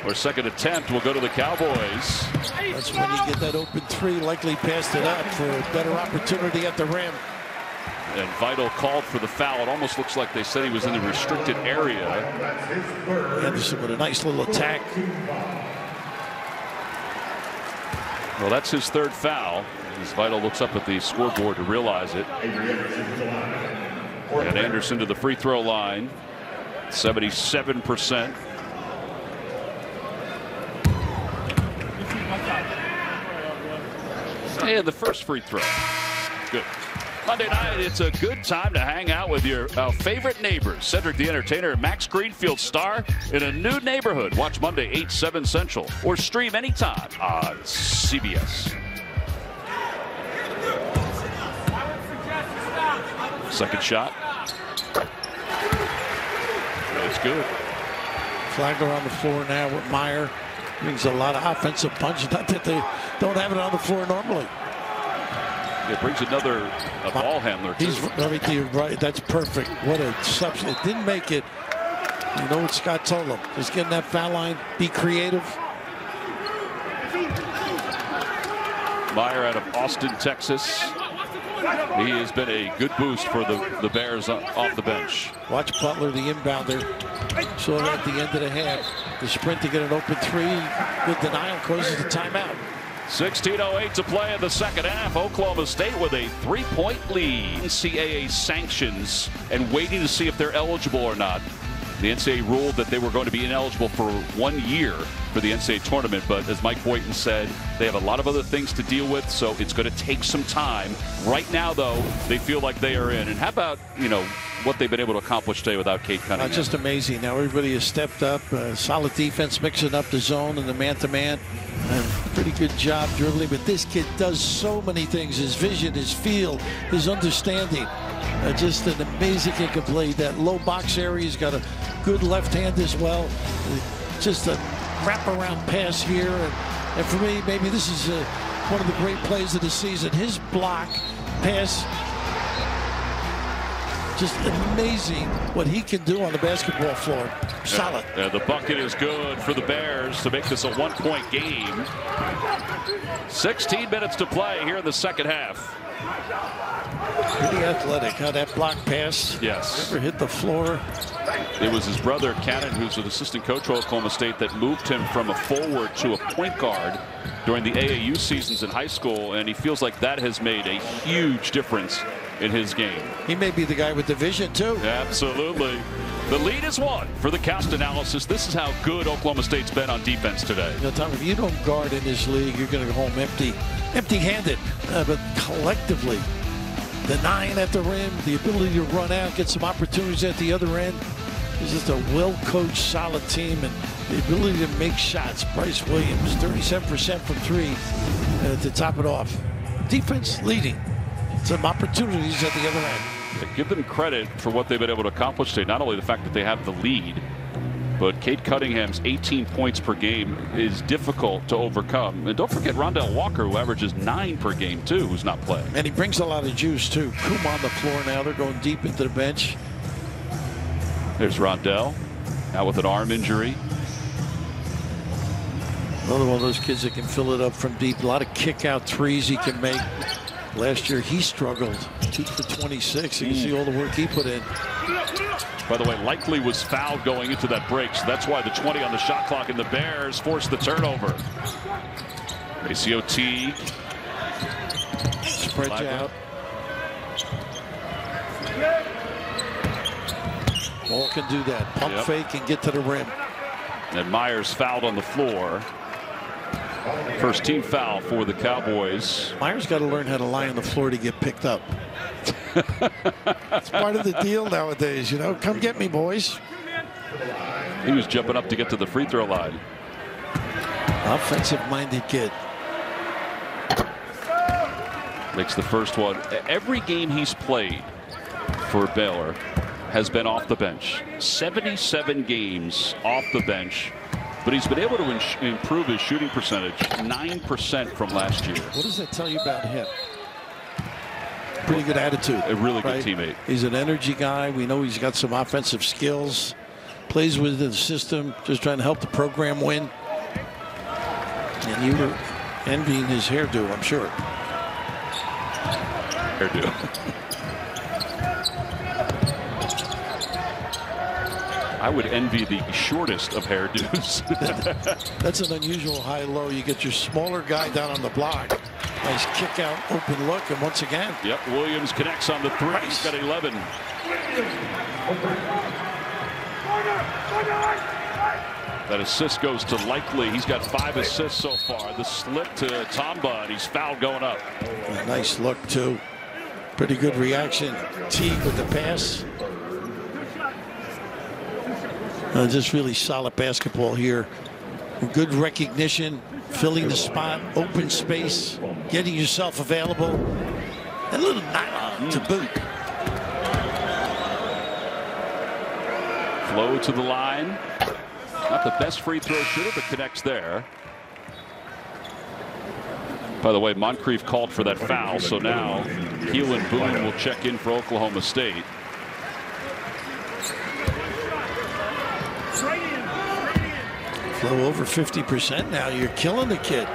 or second attempt, will go to the Cowboys. That's when you get that open three, likely passed it up for a better opportunity at the rim. And Vital called for the foul. It almost looks like they said he was in the restricted area. Anderson with a nice little attack. Well, that's his third foul. As Vital looks up at the scoreboard to realize it. And Anderson to the free throw line. 77%. And the first free throw. Good. Monday night, it's a good time to hang out with your favorite neighbors. Cedric the Entertainer and Max Greenfield star in a new neighborhood. Watch Monday, 8, 7 Central. Or stream anytime on CBS. Second shot. It's good. Flagler on the floor now with Meyer. Brings a lot of offensive punch. Not that they don't have it on the floor normally. It brings another ball handler, too. He's right. That's perfect. What a substitute. Didn't make it. You know what Scott told him? Just get in that foul line. Be creative. Meyer out of Austin, Texas. He has been a good boost for the Bears off the bench. Watch Butler, the inbounder. Saw that at the end of the half. The sprint to get an open three. Good denial causes the timeout. 16:08 to play in the second half. Oklahoma State with a 3-point lead. NCAA sanctions and waiting to see if they're eligible or not. The NCAA ruled that they were going to be ineligible for 1 year for the NCAA tournament, but as Mike Boynton said, they have a lot of other things to deal with, so it's going to take some time. Right now, though, they feel like they are in. And how about, what they've been able to accomplish today without Cade Cunningham? Just amazing. Now everybody has stepped up. Solid defense, mixing up the zone and the man-to-man. Pretty good job dribbling, but this kid does so many things. His vision, his feel, his understanding. Just an amazing kick of play. That low box area, he's got a good left hand as well. Just a wraparound pass here. And for me, maybe this is one of the great plays of the season. His block pass, just amazing what he can do on the basketball floor. Solid. The bucket is good for the Bears to make this a 1-point game. 16 minutes to play here in the second half. Pretty athletic. How that block pass. Yes. Never hit the floor. It was his brother, Cannon, who's an assistant coach for Oklahoma State, that moved him from a forward to a point guard during the AAU seasons in high school, and he feels like that has made a huge difference in his game. He may be the guy with the vision, too. Absolutely. The lead is won for the cast analysis. This is how good Oklahoma State's been on defense today. Tom, if you don't guard in this league, you're going to go home empty-handed. But collectively, the 9 at the rim, the ability to run out, get some opportunities at the other end. It's just a well-coached, solid team, and the ability to make shots. Bryce Williams, 37% from 3 to top it off. Defense leading. some opportunities at the other end. Give them credit for what they've been able to accomplish today. Not only the fact that they have the lead, but Cade Cunningham's 18 points per game is difficult to overcome. And don't forget Rondell Walker, who averages 9 per game, too, who's not playing. And he brings a lot of juice, too. Kuma on the floor now. They're going deep into the bench. There's Rondell, out with an arm injury. Another one of those kids that can fill it up from deep. A lot of kick-out threes he can make. Last year, he struggled. 2 for 26. You can see all the work he put in. By the way, Likely was fouled going into that break, so that's why the 20 on the shot clock and the Bears forced the turnover. Maceo Teague. Spread you out. Ball can do that. Pump fake and get to the rim. And Myers fouled on the floor. First team foul for the Cowboys. Myers got to learn how to lie on the floor to get picked up. It's part of the deal nowadays, you know. Come get me, boys. He was jumping up to get to the free throw line. Offensive-minded kid. Makes the first one. Every game he's played for Baylor has been off the bench. 77 games off the bench. But he's been able to improve his shooting percentage 9% from last year. What does that tell you about him? Pretty good attitude. A really good teammate. He's an energy guy. We know he's got some offensive skills. Plays within the system, just trying to help the program win. And you were envying his hairdo, I'm sure. Hairdo. I would envy the shortest of hairdos. That's an unusual high-low. You get your smaller guy down on the block. Nice kick out, open look, and once again. Yep, Williams connects on the 3. He's got 11. That assist goes to Likely. He's got 5 assists so far. The slip to Tamba, and he's fouled going up. A nice look, too. Pretty good reaction. Teague with the pass. Just really solid basketball here. Good recognition, filling the spot, open space, getting yourself available, and a little nylon to boot. Flow to the line. Not the best free throw shooter, but connects there. By the way, Moncrief called for that foul, so now Heel and Boone will check in for Oklahoma State. Flow over 50% now. You're killing the kid.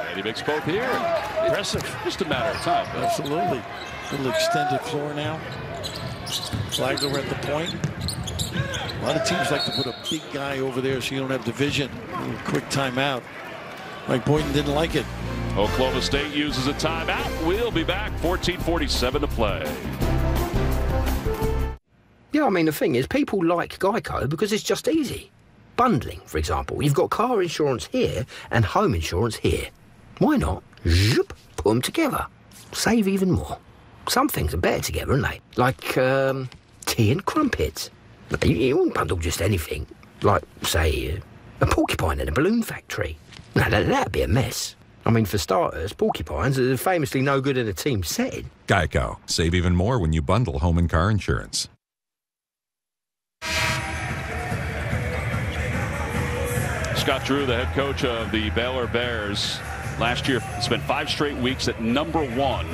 And he makes both here. Impressive. Just a matter of time. Absolutely. Little extended floor now. Flagler at the point. A lot of teams like to put a big guy over there so you don't have division. A little quick timeout. Mike Boynton didn't like it. Oklahoma State uses a timeout. We'll be back. 14:47 to play. Yeah, I mean, the thing is, people like Geico because it's just easy. Bundling, for example. You've got car insurance here and home insurance here. Why not? Zoop, put them together. Save even more. Some things are better together, aren't they? Like tea and crumpets. You wouldn't bundle just anything. Like, say, a porcupine in a balloon factory. No, that'd be a mess. I mean, for starters, porcupines are famously no good in a team setting. Geico. Save even more when you bundle home and car insurance. Scott Drew, the head coach of the Baylor Bears, last year spent 5 straight weeks at #1.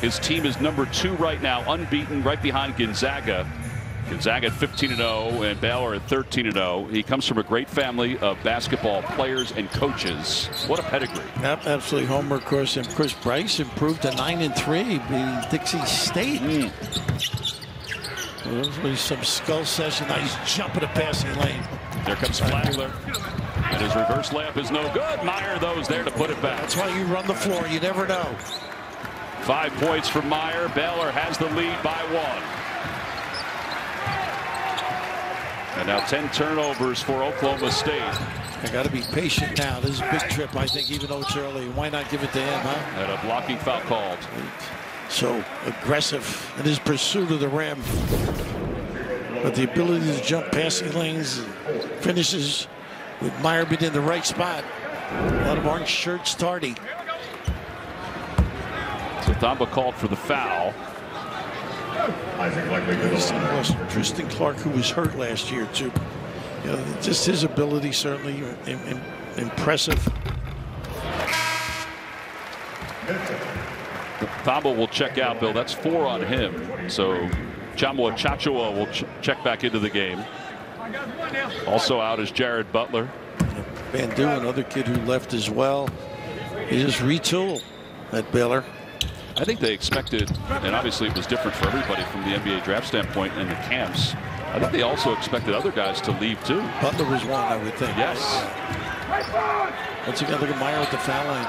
His team is #2 right now, unbeaten, right behind Gonzaga. Gonzaga at 15-0 and Baylor at 13-0. He comes from a great family of basketball players and coaches. What a pedigree. Yep, absolutely. Homer, of course. And Chris Bryce improved to 9-3, beating Dixie State. Well, some skull session. Now he's jumping a passing lane. There comes Flagler. And his reverse layup is no good. Meyer, though, is there to put it back. That's why you run the floor. You never know. 5 points for Meyer. Baylor has the lead by 1. And now 10 turnovers for Oklahoma State. I got to be patient now. This is a big trip, I think, even though it's early. Why not give it to him, huh? And a blocking foul called. So aggressive in his pursuit of the rim. But the ability to jump passing lanes, finishes with Meyer being in the right spot. A lot of orange shirts starting. So Thamba called for the foul. Tristan Clark, who was hurt last year too. You know, just his ability certainly impressive. Thamba will check out, Bill. That's 4 on him. So Chamwa Chachua will check back into the game. Also out is Jared Butler. Bandu, another kid who left as well. He just retooled at Baylor. I think they expected, and obviously it was different for everybody from the NBA draft standpoint and the camps. I think they also expected other guys to leave too. Butler was one, I would think. Yes. Once again, look at Meyer at the foul line.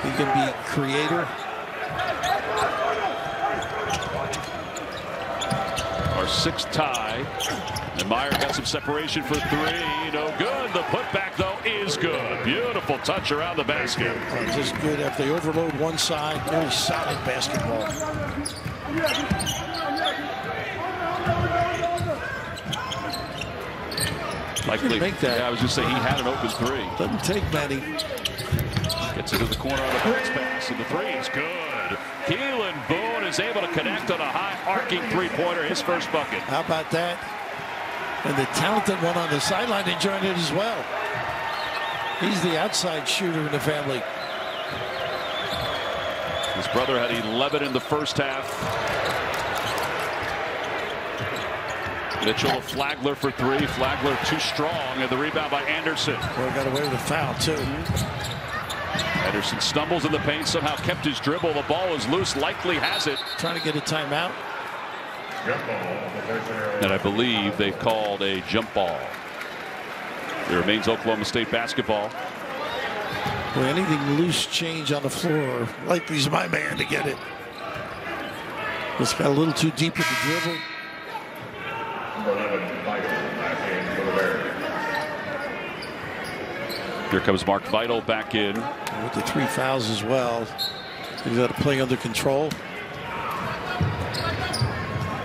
He can be creator. Our 6th tie. And Meyer got some separation for 3. No good. The putback, though, is good. Beautiful touch around the basket. Just good after they overload one side. Really solid basketball. Likely. Make that. Yeah, I was just saying he had an open 3. Doesn't take many. Gets into the corner on the bounce pass, and the 3 is good. Keelan Boone is able to connect on a high arcing 3-pointer, his first bucket. How about that? And the talented one on the sideline enjoying it as well. He's the outside shooter in the family. His brother had 11 in the first half. Mitchell Flagler for 3. Flagler too strong, and the rebound by Anderson. Well, got away with a foul too. Anderson stumbles in the paint, somehow kept his dribble. The ball is loose, likely has it. Trying to get a timeout. And I believe they called a jump ball. It remains Oklahoma State basketball. Boy, anything loose change on the floor, likely's my man to get it. Just got a little too deep with the dribble. Here comes Mark Vital back in. With the 3 fouls as well. He's got to play under control.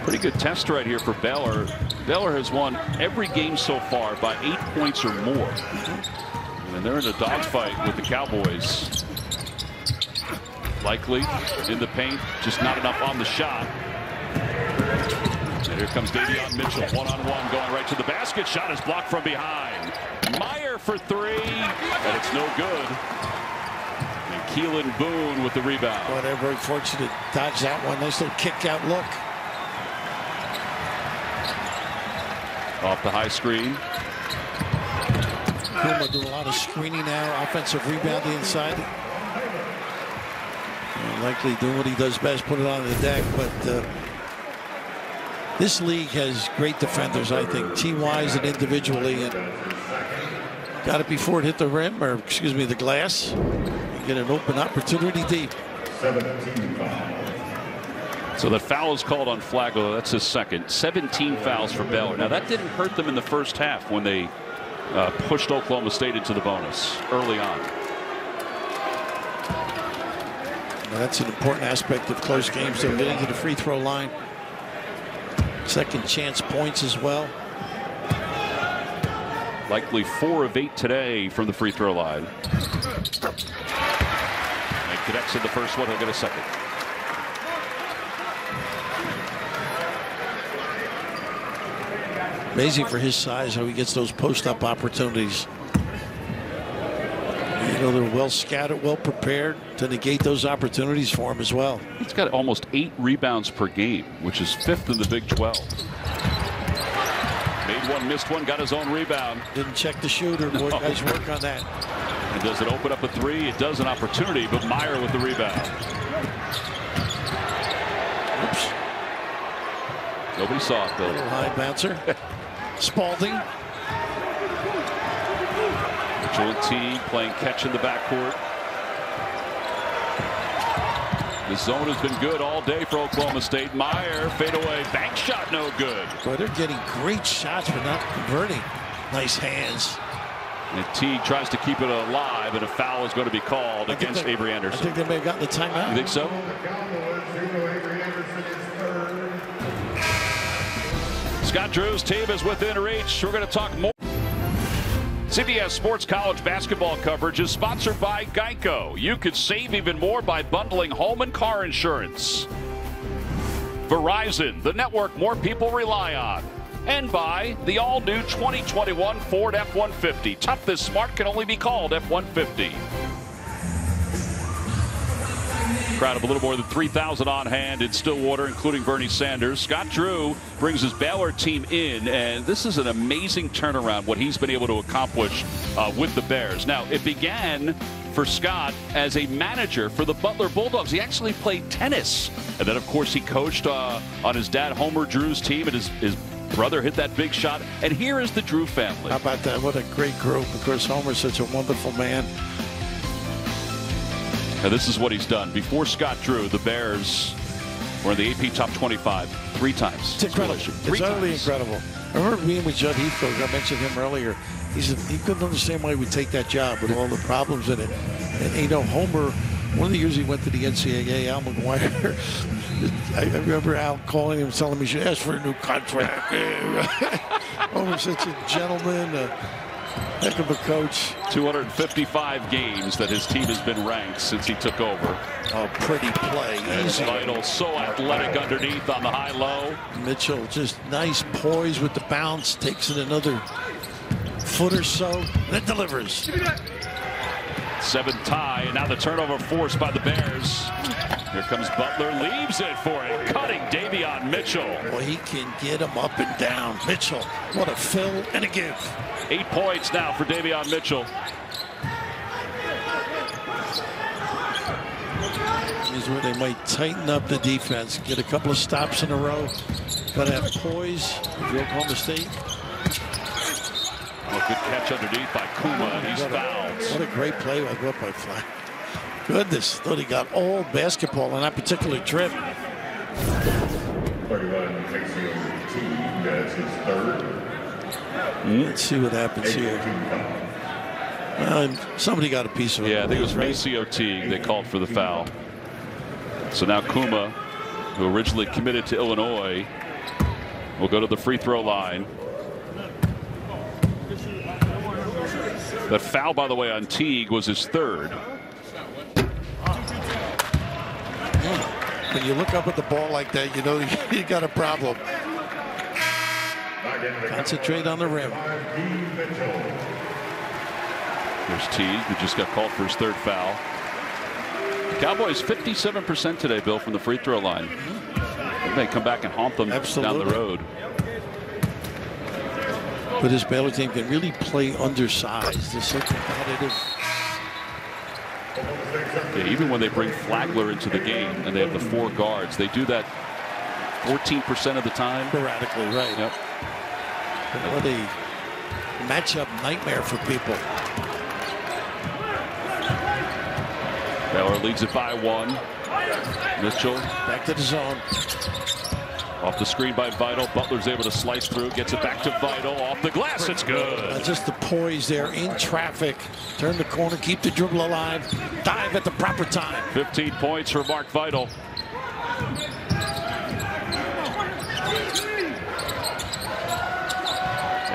Pretty good test right here for Baylor. Baylor has won every game so far by 8 points or more. And they're in a dogfight with the Cowboys. Likely in the paint, just not enough on the shot. And here comes Davion Mitchell, one-on-one, going right to the basket. Shot is blocked from behind. Meyer for 3, and it's no good. And Keelan Boone with the rebound. Boy, they're very fortunate to dodge that one. Nice little kick-out look. Off the high screen. Puma do a lot of screening now, offensive rebounding inside. And likely doing what he does best, put it on the deck. But this league has great defenders, I think, team-wise and individually. And got it before it hit the rim, or excuse me, the glass. You get an open opportunity deep. 17 fouls. So the foul is called on Flagler. That's his second. 17 fouls for Baylor. Now that didn't hurt them in the first half when they pushed Oklahoma State into the bonus early on. Now that's an important aspect of close games. They're getting to the free throw line. Second chance points as well. Likely 4 of 8 today from the free throw line. And connects in the first one. He'll get a second. Amazing for his size how he gets those post-up opportunities. You know, they're well scattered, well prepared to negate those opportunities for him as well. He's got almost 8 rebounds per game, which is 5th in the Big 12. Made one, missed one, got his own rebound. Didn't check the shooter. Boy, guys work on that. And does it open up a 3? It does, an opportunity, but Meyer with the rebound. Oops. Nobody saw it, Bill. Little high bouncer. Spalding. Mitchell and T playing catch in the backcourt. The zone has been good all day for Oklahoma State. Meyer, fadeaway, bank shot, no good. Boy, they're getting great shots but not converting. Nice hands. And T tries to keep it alive, and a foul is going to be called against Avery Anderson. I think they may have gotten the timeout. You think so? Scott Drew's team is within reach. We're going to talk more. CBS Sports College basketball coverage is sponsored by Geico. You could save even more by bundling home and car insurance. Verizon, the network more people rely on. And by the all-new 2021 Ford F-150. Tough this smart can only be called F-150. Crowd of a little more than 3,000 on hand in Stillwater, including Bernie Sanders. Scott Drew brings his Baylor team in, and this is an amazing turnaround, what he's been able to accomplish with the Bears. Now, it began for Scott as a manager for the Butler Bulldogs. He actually played tennis. And then, of course, he coached on his dad, Homer Drew's team, and his brother hit that big shot. And here is the Drew family. How about that? What a great group. Of course, Homer's such a wonderful man. And this is what he's done. Before Scott Drew, the Bears were in the AP Top 25 3 times. It's incredible. It's utterly incredible. I remember being with Judd Heathcote. I mentioned him earlier. He couldn't understand why he would take that job with all the problems in it. And, you know, Homer, one of the years he went to the NCAA, Al McGuire, I remember Al calling him, telling me he should ask for a new contract. Homer's such a gentleman. Heck of a coach. 255 games that his team has been ranked since he took over. Oh, pretty play. Easy. Vital, so athletic underneath on the high-low. Mitchell, just nice poise with the bounce. Takes it another foot or so, then delivers. 7 tie, and now the turnover forced by the Bears. Here comes Butler, leaves it for a cutting Davion Mitchell. Well, he can get him up and down. Mitchell, what a fill and a give. 8 points now for Davion Mitchell. Here's where they might tighten up the defense. Get a couple of stops in a row. Got to have poise if you're Oklahoma State. Oh, good catch underneath by Kuma, and he's fouled. What a great play by Fly. Goodness, thought he got all basketball on that particular trip. 31, McCeo Teague, that's his third. Let's see what happens here. Somebody got a piece of it. Yeah, I think it was McCeo Teague. They called for the foul. So now Kuma, who originally committed to Illinois, will go to the free throw line. That foul, by the way, on Teague was his third. When you look up at the ball like that, you know you got a problem. Concentrate on the rim. There's Teague, who just got called for his third foul. The Cowboys 57% today, Bill, from the free throw line. They may come back and haunt them down the road. But this Baylor team can really play undersized. They're so competitive. Yeah, even when they bring Flagler into the game and they have the 4 guards, they do that 14% of the time. Sporadically, right. Yep. What a matchup nightmare for people. Baylor leads it by 1. Mitchell back to the zone. Off the screen by Vital. Butler's able to slice through. Gets it back to Vital. Off the glass. It's good. Just the poise there in traffic. Turn the corner. Keep the dribble alive. Dive at the proper time. 15 points for Mark Vital.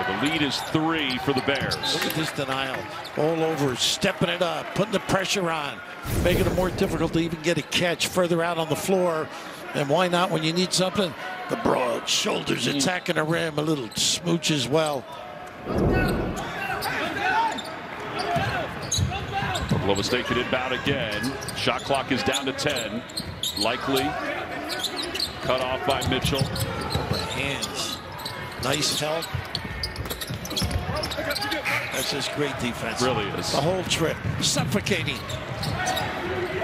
The lead is 3 for the Bears. Look at this denial. All over. Stepping it up. Putting the pressure on. Making it more difficult to even get a catch further out on the floor. And why not when you need something? The broad shoulders attacking the rim. A little smooch as well. Oklahoma State could inbound again. Shot clock is down to 10. Likely cut off by Mitchell. Hands. Nice help. That's just great defense. Really is. The whole trip. Suffocating.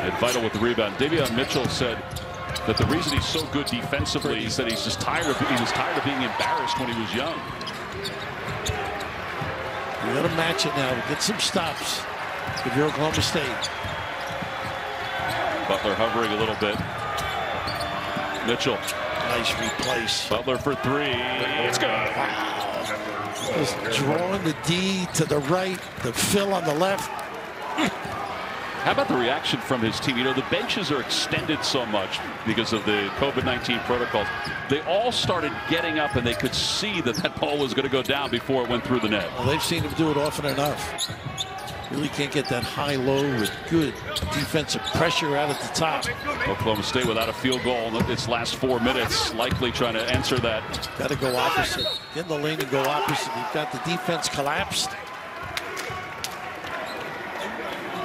And Vital with the rebound. Davion Mitchell said that the reason he's so good defensively is that he was tired of being embarrassed when he was young. You got to match it now. Get some stops if you're Oklahoma State. Butler hovering a little bit. Mitchell. Nice replace. Butler for 3. It's good. Wow. Just drawing the D to the right, the fill on the left. How about the reaction from his team? You know, the benches are extended so much because of the COVID-19 protocols. They all started getting up, and they could see that that ball was going to go down before it went through the net. Well, they've seen him do it often enough. Really can't get that high-low with good defensive pressure out at the top. Oklahoma State without a field goal in its last 4 minutes, likely trying to answer that. Got to go opposite. Get in the lane and go opposite. You've got the defense collapsed.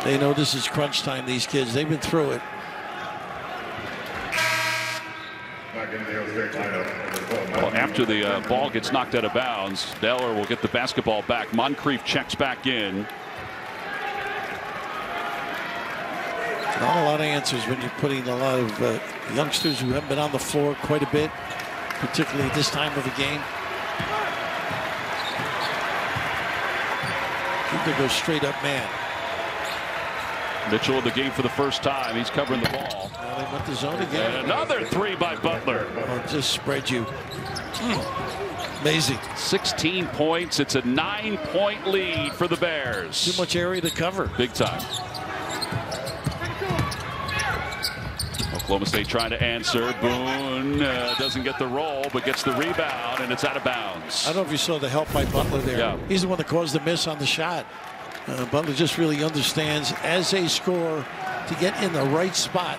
They know this is crunch time, these kids. They've been through it. Well, after the ball gets knocked out of bounds, Baylor will get the basketball back. Moncrief checks back in. Not a lot of answers when you're putting a lot of youngsters who haven't been on the floor quite a bit, particularly at this time of the game. You can go straight up man. Mitchell in the game for the first time. He's covering the ball. Well, they went to zone again. And another three by Butler. Oh, just spread you. Amazing. 16 points. It's a 9-point lead for the Bears. Too much area to cover. Big time. Oklahoma State trying to answer. Boone doesn't get the roll, but gets the rebound, and it's out of bounds. I don't know if you saw the help by Butler there. Yeah. He's the one that caused the miss on the shot. Butler just really understands, as a scorer, to get in the right spot,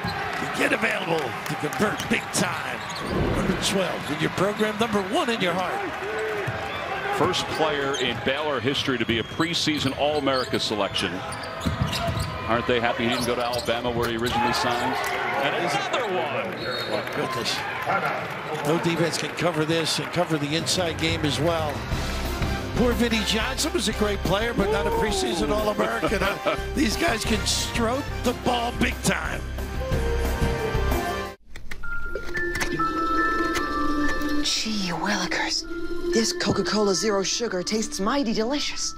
to get available, to convert big time. Number 12 in your program, number 1 in your heart. First player in Baylor history to be a preseason All-America selection. Aren't they happy he didn't go to Alabama where he originally signed? And another one. Oh, goodness. No defense can cover this and cover the inside game as well. Poor Vinnie Johnson was a great player, but not a preseason All-American. These guys can stroke the ball big time. Gee willikers. This Coca-Cola Zero Sugar tastes mighty delicious.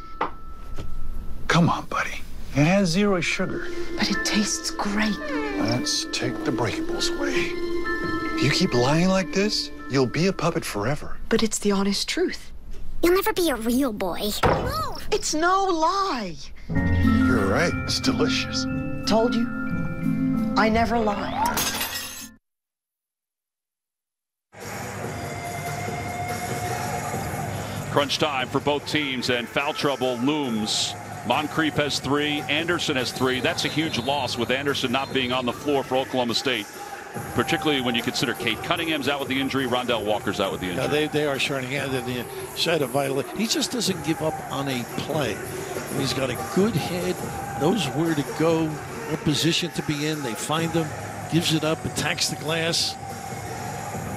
Come on, buddy. It has 0 sugar. But it tastes great. Let's take the breakables away. If you keep lying like this, you'll be a puppet forever. But it's the honest truth. You'll never be a real boy. No, it's no lie. You're right. It's delicious. Told you. I never lie. Crunch time for both teams, and foul trouble looms. Moncrief has 3. Anderson has 3. That's a huge loss with Anderson not being on the floor for Oklahoma State, particularly when you consider Kate Cunningham's out with the injury, Rondell Walker's out with the injury. No, they are short-handed. The side of vital. He just doesn't give up on a play. He's got a good head, knows where to go, what position to be in. They find him, gives it up, attacks the glass.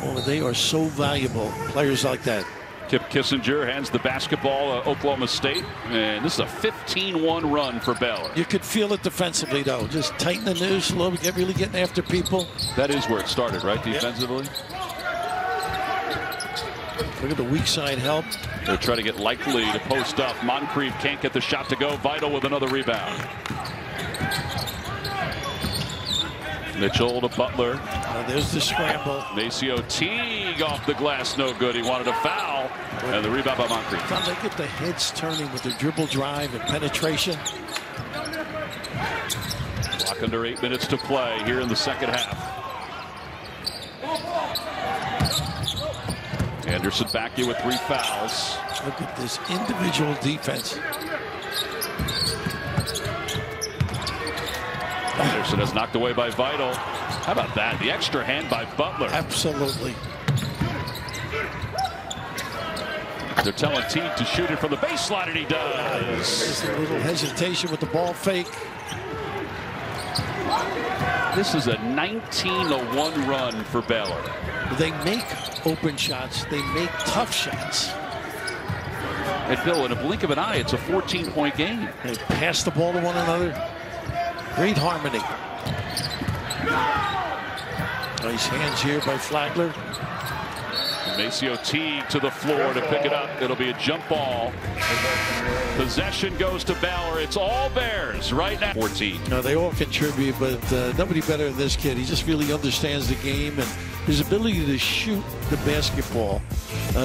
Oh, they are so valuable, players like that. Kip Kissinger hands the basketball to Oklahoma State, and this is a 15-1 run for Baylor. You could feel it defensively, though. Just tighten the noose a little, really getting after people. That is where it started, right, defensively? Yep. Look at the weak side help. They're trying to get Likely to post up. Moncrief can't get the shot to go. Vital with another rebound. Mitchell to Butler. There's the scramble. Maceo Teague off the glass, no good. He wanted a foul, and the rebound by Moncrief. They get the heads turning with their dribble drive and penetration. Clock under 8 minutes to play here in the second half. Anderson back in with 3 fouls. Look at this individual defense. Anderson is knocked away by Vital. How about that? The extra hand by Butler. Absolutely. They're telling Teague to shoot it from the baseline, and he does. Just a little hesitation with the ball fake. This is a 19-1 run for Baylor. They make open shots. They make tough shots. And Bill, in a blink of an eye, it's a 14-point game. They pass the ball to one another. Great harmony. Nice hands here by Flagler. Maceo Teague to the floor to pick it up. It'll be a jump ball. Possession goes to Baylor. It's all Bears right now. 14. No, they all contribute, but nobody better than this kid. He just really understands the game and his ability to shoot the basketball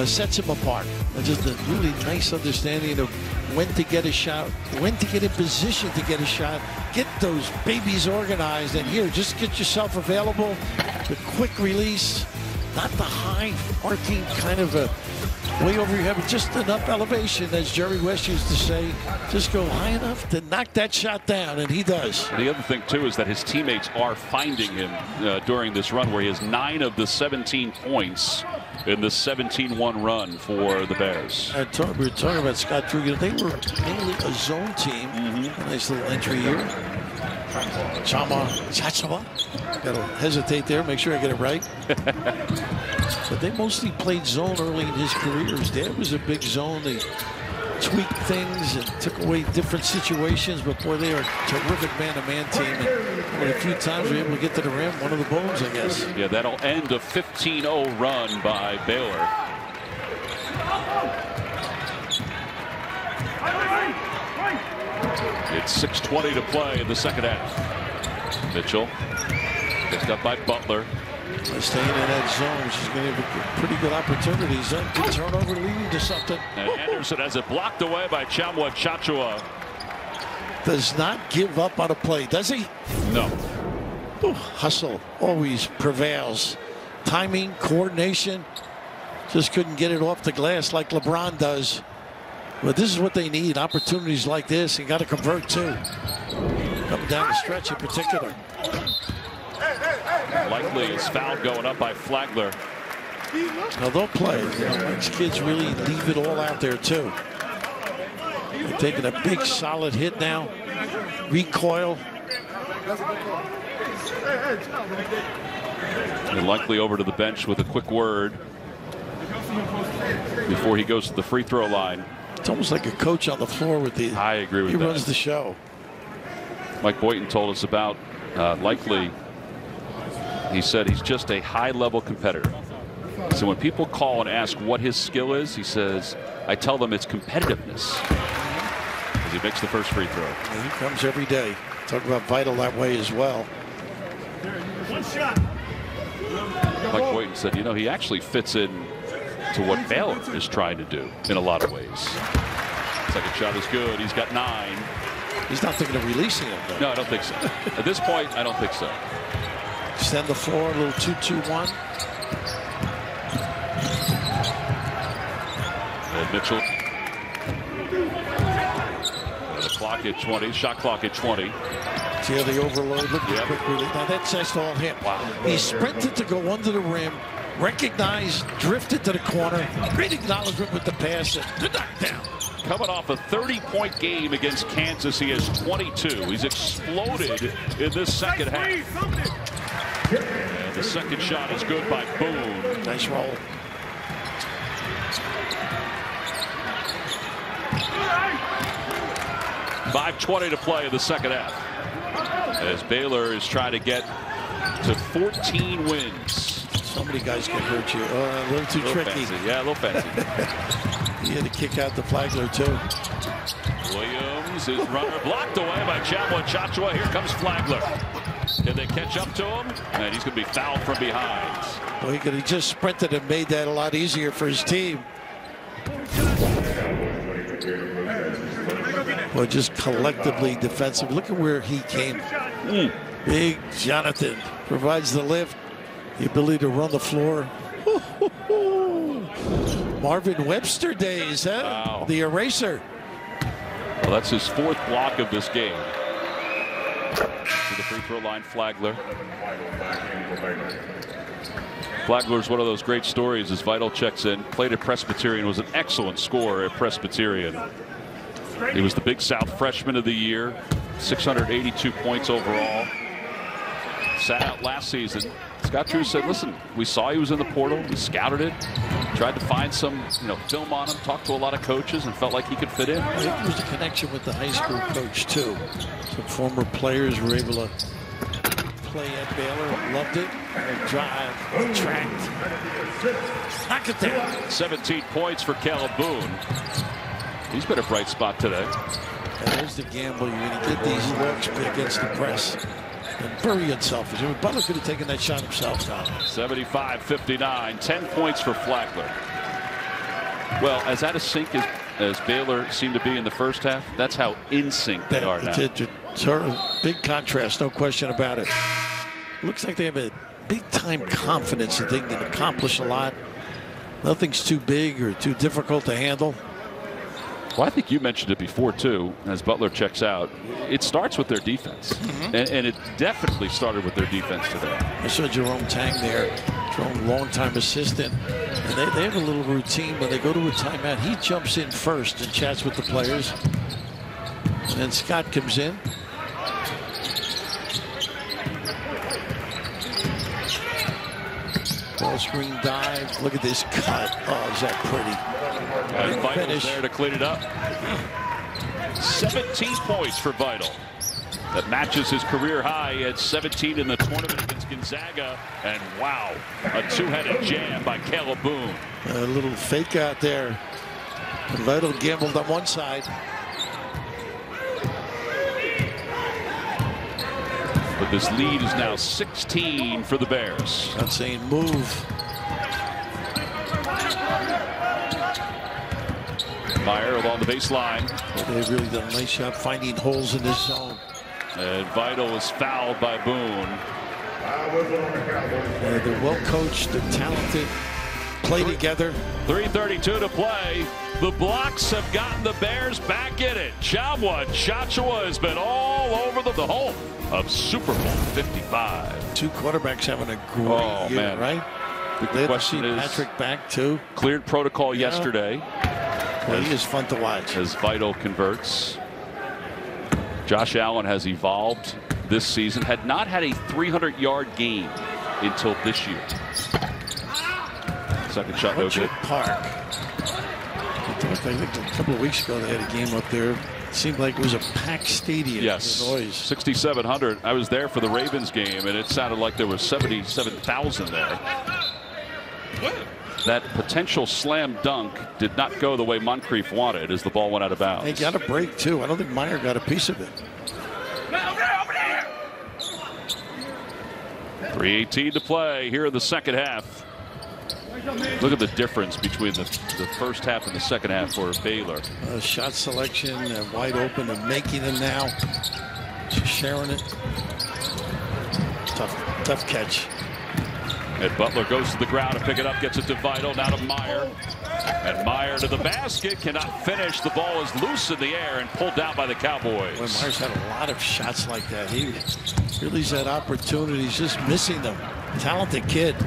sets him apart. Just a really nice understanding of when to get a shot, when to get in position to get a shot, get those babies organized, and here, just get yourself available. The quick release, not the high arcing kind of a way over your head, but just enough elevation, as Jerry West used to say. Just go high enough to knock that shot down, and he does. And the other thing, too, is that his teammates are finding him during this run, where he has 9 of the 17 points in the 17-1 run for the Bears. We were talking about Scott Drew. They were mainly a zone team. A nice little entry here. Chama. Got to hesitate there, make sure I get it right. But they mostly played zone early in his career. His dad was a big zone. They tweaked things and took away different situations. But boy, they are a terrific man-to-man team. And a few times we were able to get to the rim. One of the bones, I guess. Yeah, that'll end a 15-0 run by Baylor. It's 6:20 to play in the second half. Mitchell picked up by Butler. Staying in that zone, which is going to have pretty good opportunities. Good turnover leading to something. And Anderson has it blocked away by Chachua. Does not give up on a play, does he? No. Ooh, hustle always prevails. Timing, coordination. Just couldn't get it off the glass like LeBron does. But this is what they need, opportunities like this. You got to convert too. Coming down the stretch in particular. Likely is fouled going up by Flagler. Now they'll play. These kids really leave it all out there too. They're taking a big solid hit now. Recoil. And likely over to the bench with a quick word before he goes to the free throw line. It's almost like a coach on the floor with the. I agree with that. He runs the show. Mike Boynton told us about Likely. He said he's just a high-level competitor. So when people call and ask what his skill is, he says, I tell them it's competitiveness. As he makes the first free throw. And he comes every day. Talk about vital that way as well. One shot. Mike Boynton said, you know, he actually fits in to what Baylor is trying to do in a lot of ways. Second shot is good. He's got 9. He's not thinking of releasing him, though. No, I don't think so. At this point, I don't think so. Extend the floor, a little 2-2-1. And Mitchell. The clock at 20. Shot clock at 20. See how they overload? Look at the quick release. Now that's just all him. Wow. He sprinted to go under the rim, recognized, drifted to the corner. Great acknowledgement with the pass and the knockdown. Coming off a 30-point game against Kansas, he has 22. He's exploded in this second half. And the second shot is good by Boone. Nice roll. .5:20 to play in the second half. As Baylor is trying to get to 14 wins. So many guys can hurt you. A little too tricky. Fancy. Yeah, a little fancy. He had to kick out the Flagler, too. Williams, his runner blocked away by Chachua. Here comes Flagler. Can they catch up to him? And he's going to be fouled from behind. Well, he just sprinted and made that a lot easier for his team. Well, just collectively defensive. Look at where he came. Big Jonathan provides the lift, the ability to run the floor. Marvin Webster days, huh? Wow. The eraser. Well, that's his 4th block of this game. To the free throw line, Flagler. Flagler's one of those great stories as Vital checks in. Played at Presbyterian, was an excellent scorer at Presbyterian. He was the Big South Freshman of the Year, 682 points overall. Sat out last season. Scott Drew said, listen, we saw he was in the portal. We scouted it, tried to find some film on him, talked to a lot of coaches, and felt like he could fit in. I think there was a connection with the high school coach, too. Some former players were able to play at Baylor, loved it, drive, tracked, knock it down. 17 points for Caleb Boone. He's been a bright spot today. And there's the gamble. You're going to get these looks against the press. And very unselfish. I mean, Butler could have taken that shot himself, Tom. 75-59, 10 points for Flagler. Well, as out of sync as Baylor seemed to be in the first half, that's how in sync they are now. It's a big contrast, no question about it. Looks like they have a big-time confidence that they can accomplish a lot. Nothing's too big or too difficult to handle. Well, I think you mentioned it before, too, as Butler checks out. It starts with their defense. And it definitely started with their defense today. I saw Jerome Tang there, Jerome, longtime assistant. And they have a little routine when they go to a timeout. He jumps in first and chats with the players. And then Scott comes in. Ball screen dive. Look at this cut. Oh, is that pretty? And Vital's there to clean it up. 17 points for Vital. That matches his career high at 17 in the tournament against Gonzaga. And wow, a two-headed jam by Caleb Boone. A little fake out there. Vital gambled on one side. But this lead is now 16 for the Bears. I'm saying move. Meyer along the baseline. They've really done a nice job finding holes in this zone. And Vital is fouled by Boone. They're well coached, they're talented, play together. 3:32 to play. The blocks have gotten the Bears back in it. Chamwa Chachua has been all over the home of Super Bowl 55. Two quarterbacks having a great year, right? The question is, Patrick back too. Cleared protocol yesterday. Well, he is fun to watch. As Vital converts. Josh Allen has evolved this season. Had not had a 300-yard game until this year. Second shot, no good. Park. I think a couple of weeks ago they had a game up there. It seemed like it was a packed stadium. Yes, the noise. 6,700. I was there for the Ravens game, and it sounded like there was 77,000 there. That potential slam dunk did not go the way Moncrief wanted as the ball went out of bounds. He got a break, too. I don't think Meyer got a piece of it. 3:18 to play here in the second half. Look at the difference between the first half and the second half for Baylor. Shot selection, wide open and making them now. Just sharing it. Tough catch. And Butler goes to the ground to pick it up, gets it to Vital, now to Meyer. And Meyer to the basket, cannot finish. The ball is loose in the air and pulled down by the Cowboys. Well, Meyer's had a lot of shots like that. He really's had opportunities, just missing them. Talented kid.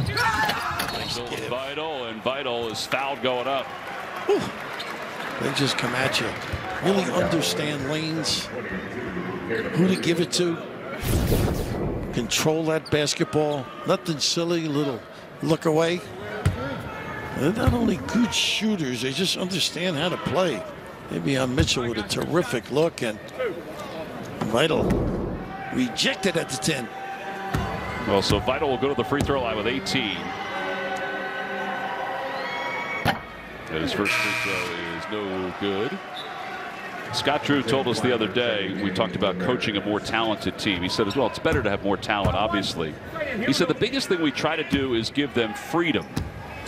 Nice Vital, and Vital is fouled going up. Whew. They just come at you. Really understand lanes, who to give it to. Control that basketball. Nothing silly, little look away. They're not only good shooters, they just understand how to play. Maybe on Mitchell with a terrific look, and Vital rejected at the 10. Well, so Vital will go to the free throw line with 18. And his first free throw is no good. Scott Drew told us the other day, we talked about coaching a more talented team. He said as well, it's better to have more talent, obviously. He said the biggest thing we try to do is give them freedom.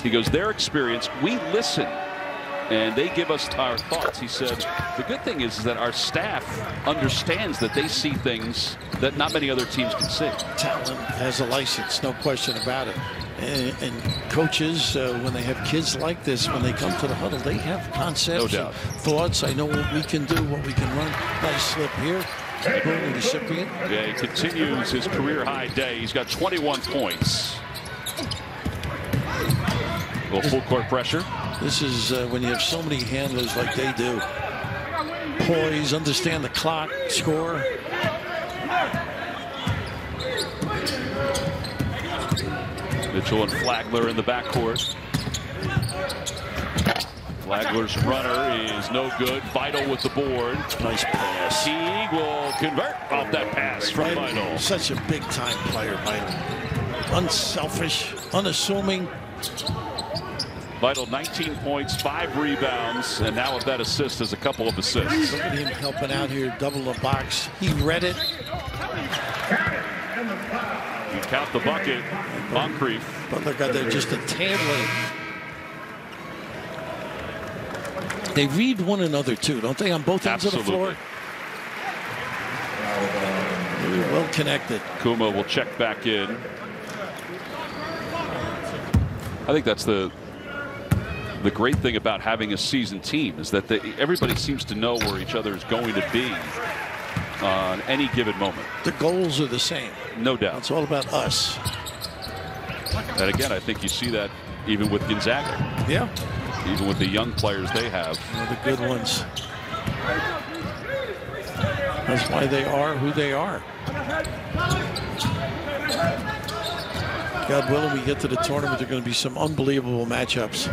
He goes, their experience, we listen, and they give us our thoughts. He said, the good thing is that our staff understands that they see things that not many other teams can see. Talent has a license, no question about it. And coaches, when they have kids like this, when they come to the huddle, they have concepts, no doubt, thoughts. I know what we can do, what we can run. Nice slip here. The recipient. Yeah, he continues his career high day. He's got 21 points. A little full court pressure. This is when you have so many handlers like they do. Poise, understand the clock, score. Mitchell and Flagler in the backcourt. Flagler's runner is no good. Vital with the board. Nice pass. Teague will convert off that pass from Vital. Such a big-time player, Vital. Unselfish, unassuming. Vital 19 points, 5 rebounds, and now with that assist is a couple of assists. Look at him helping out here, double the box. He read it. You count the bucket, Moncrief. But look at that, just a tad late. They read one another too, don't they, on both ends of the floor? Really well connected. Kuma will check back in. I think that's the great thing about having a seasoned team is that everybody seems to know where each other is going to be on any given moment. The goals are the same. No doubt. It's all about us. And again, I think you see that even with Gonzaga. Yeah. Even with the young players they have. The good ones. That's why they are who they are. God willing, we get to the tournament, there are going to be some unbelievable matchups.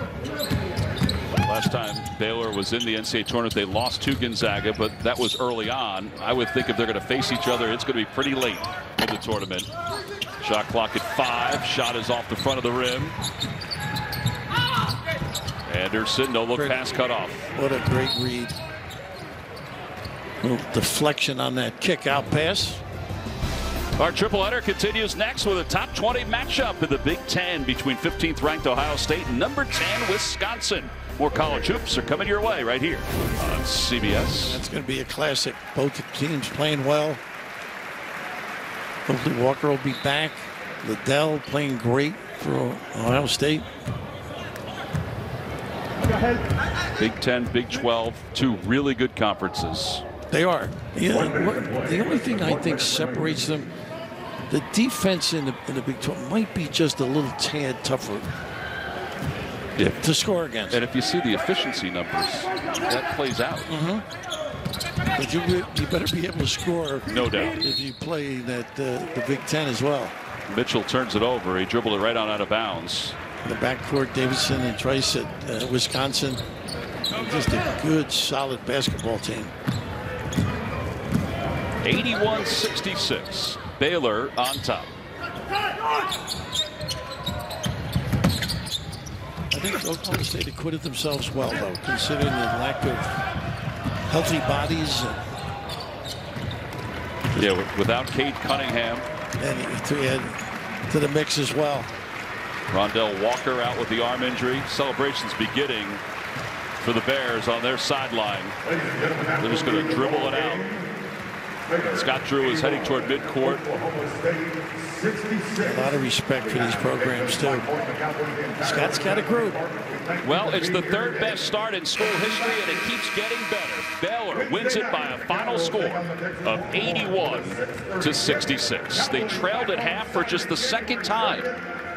Last time Baylor was in the NCAA tournament, they lost to Gonzaga, but that was early on. I would think if they're going to face each other, it's going to be pretty late in the tournament. Shot clock at 5. Shot is off the front of the rim. Anderson, no look pass cut off. What a great read. Little deflection on that kick out pass. Our triple header continues next with a top 20 matchup in the Big Ten between 15th ranked Ohio State and number 10 Wisconsin. More college hoops are coming your way right here on CBS. That's going to be a classic. Both teams playing well. Hopefully Walker will be back. Liddell playing great for Ohio State. Big 10, Big 12, 2 really good conferences. They are. Yeah, the only thing I think separates them, the defense in the Big 12 might be just a little tad tougher to score against. And if you see the efficiency numbers, that plays out. But you better be able to score. No doubt. If you play that the Big 10 as well. Mitchell turns it over. He dribbled it right on out of bounds. In the backcourt, Davidson and Trice at Wisconsin. Just a good, solid basketball team. 81-66. Baylor on top. I think Oklahoma State acquitted themselves well, though, considering the lack of healthy bodies. Yeah, without Cade Cunningham. And to add to the mix as well. Rondell Walker out with the arm injury. Celebrations beginning for the Bears on their sideline. They're just going to dribble it out. Scott Drew is heading toward midcourt. A lot of respect for these programs, too. Scott's got a group. Well, it's the 3rd best start in school history, and it keeps getting better. Baylor wins it by a final score of 81-66. They trailed at half for just the 2nd time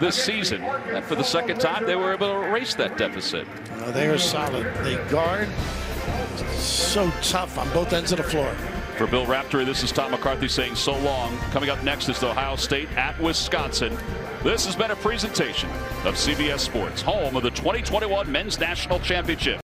this season. And for the 2nd time, they were able to erase that deficit. They are solid. They guard so tough on both ends of the floor. For Bill Raftery, this is Tom McCarthy saying so long. Coming up next is Ohio State at Wisconsin. This has been a presentation of CBS Sports, home of the 2021 Men's National Championship.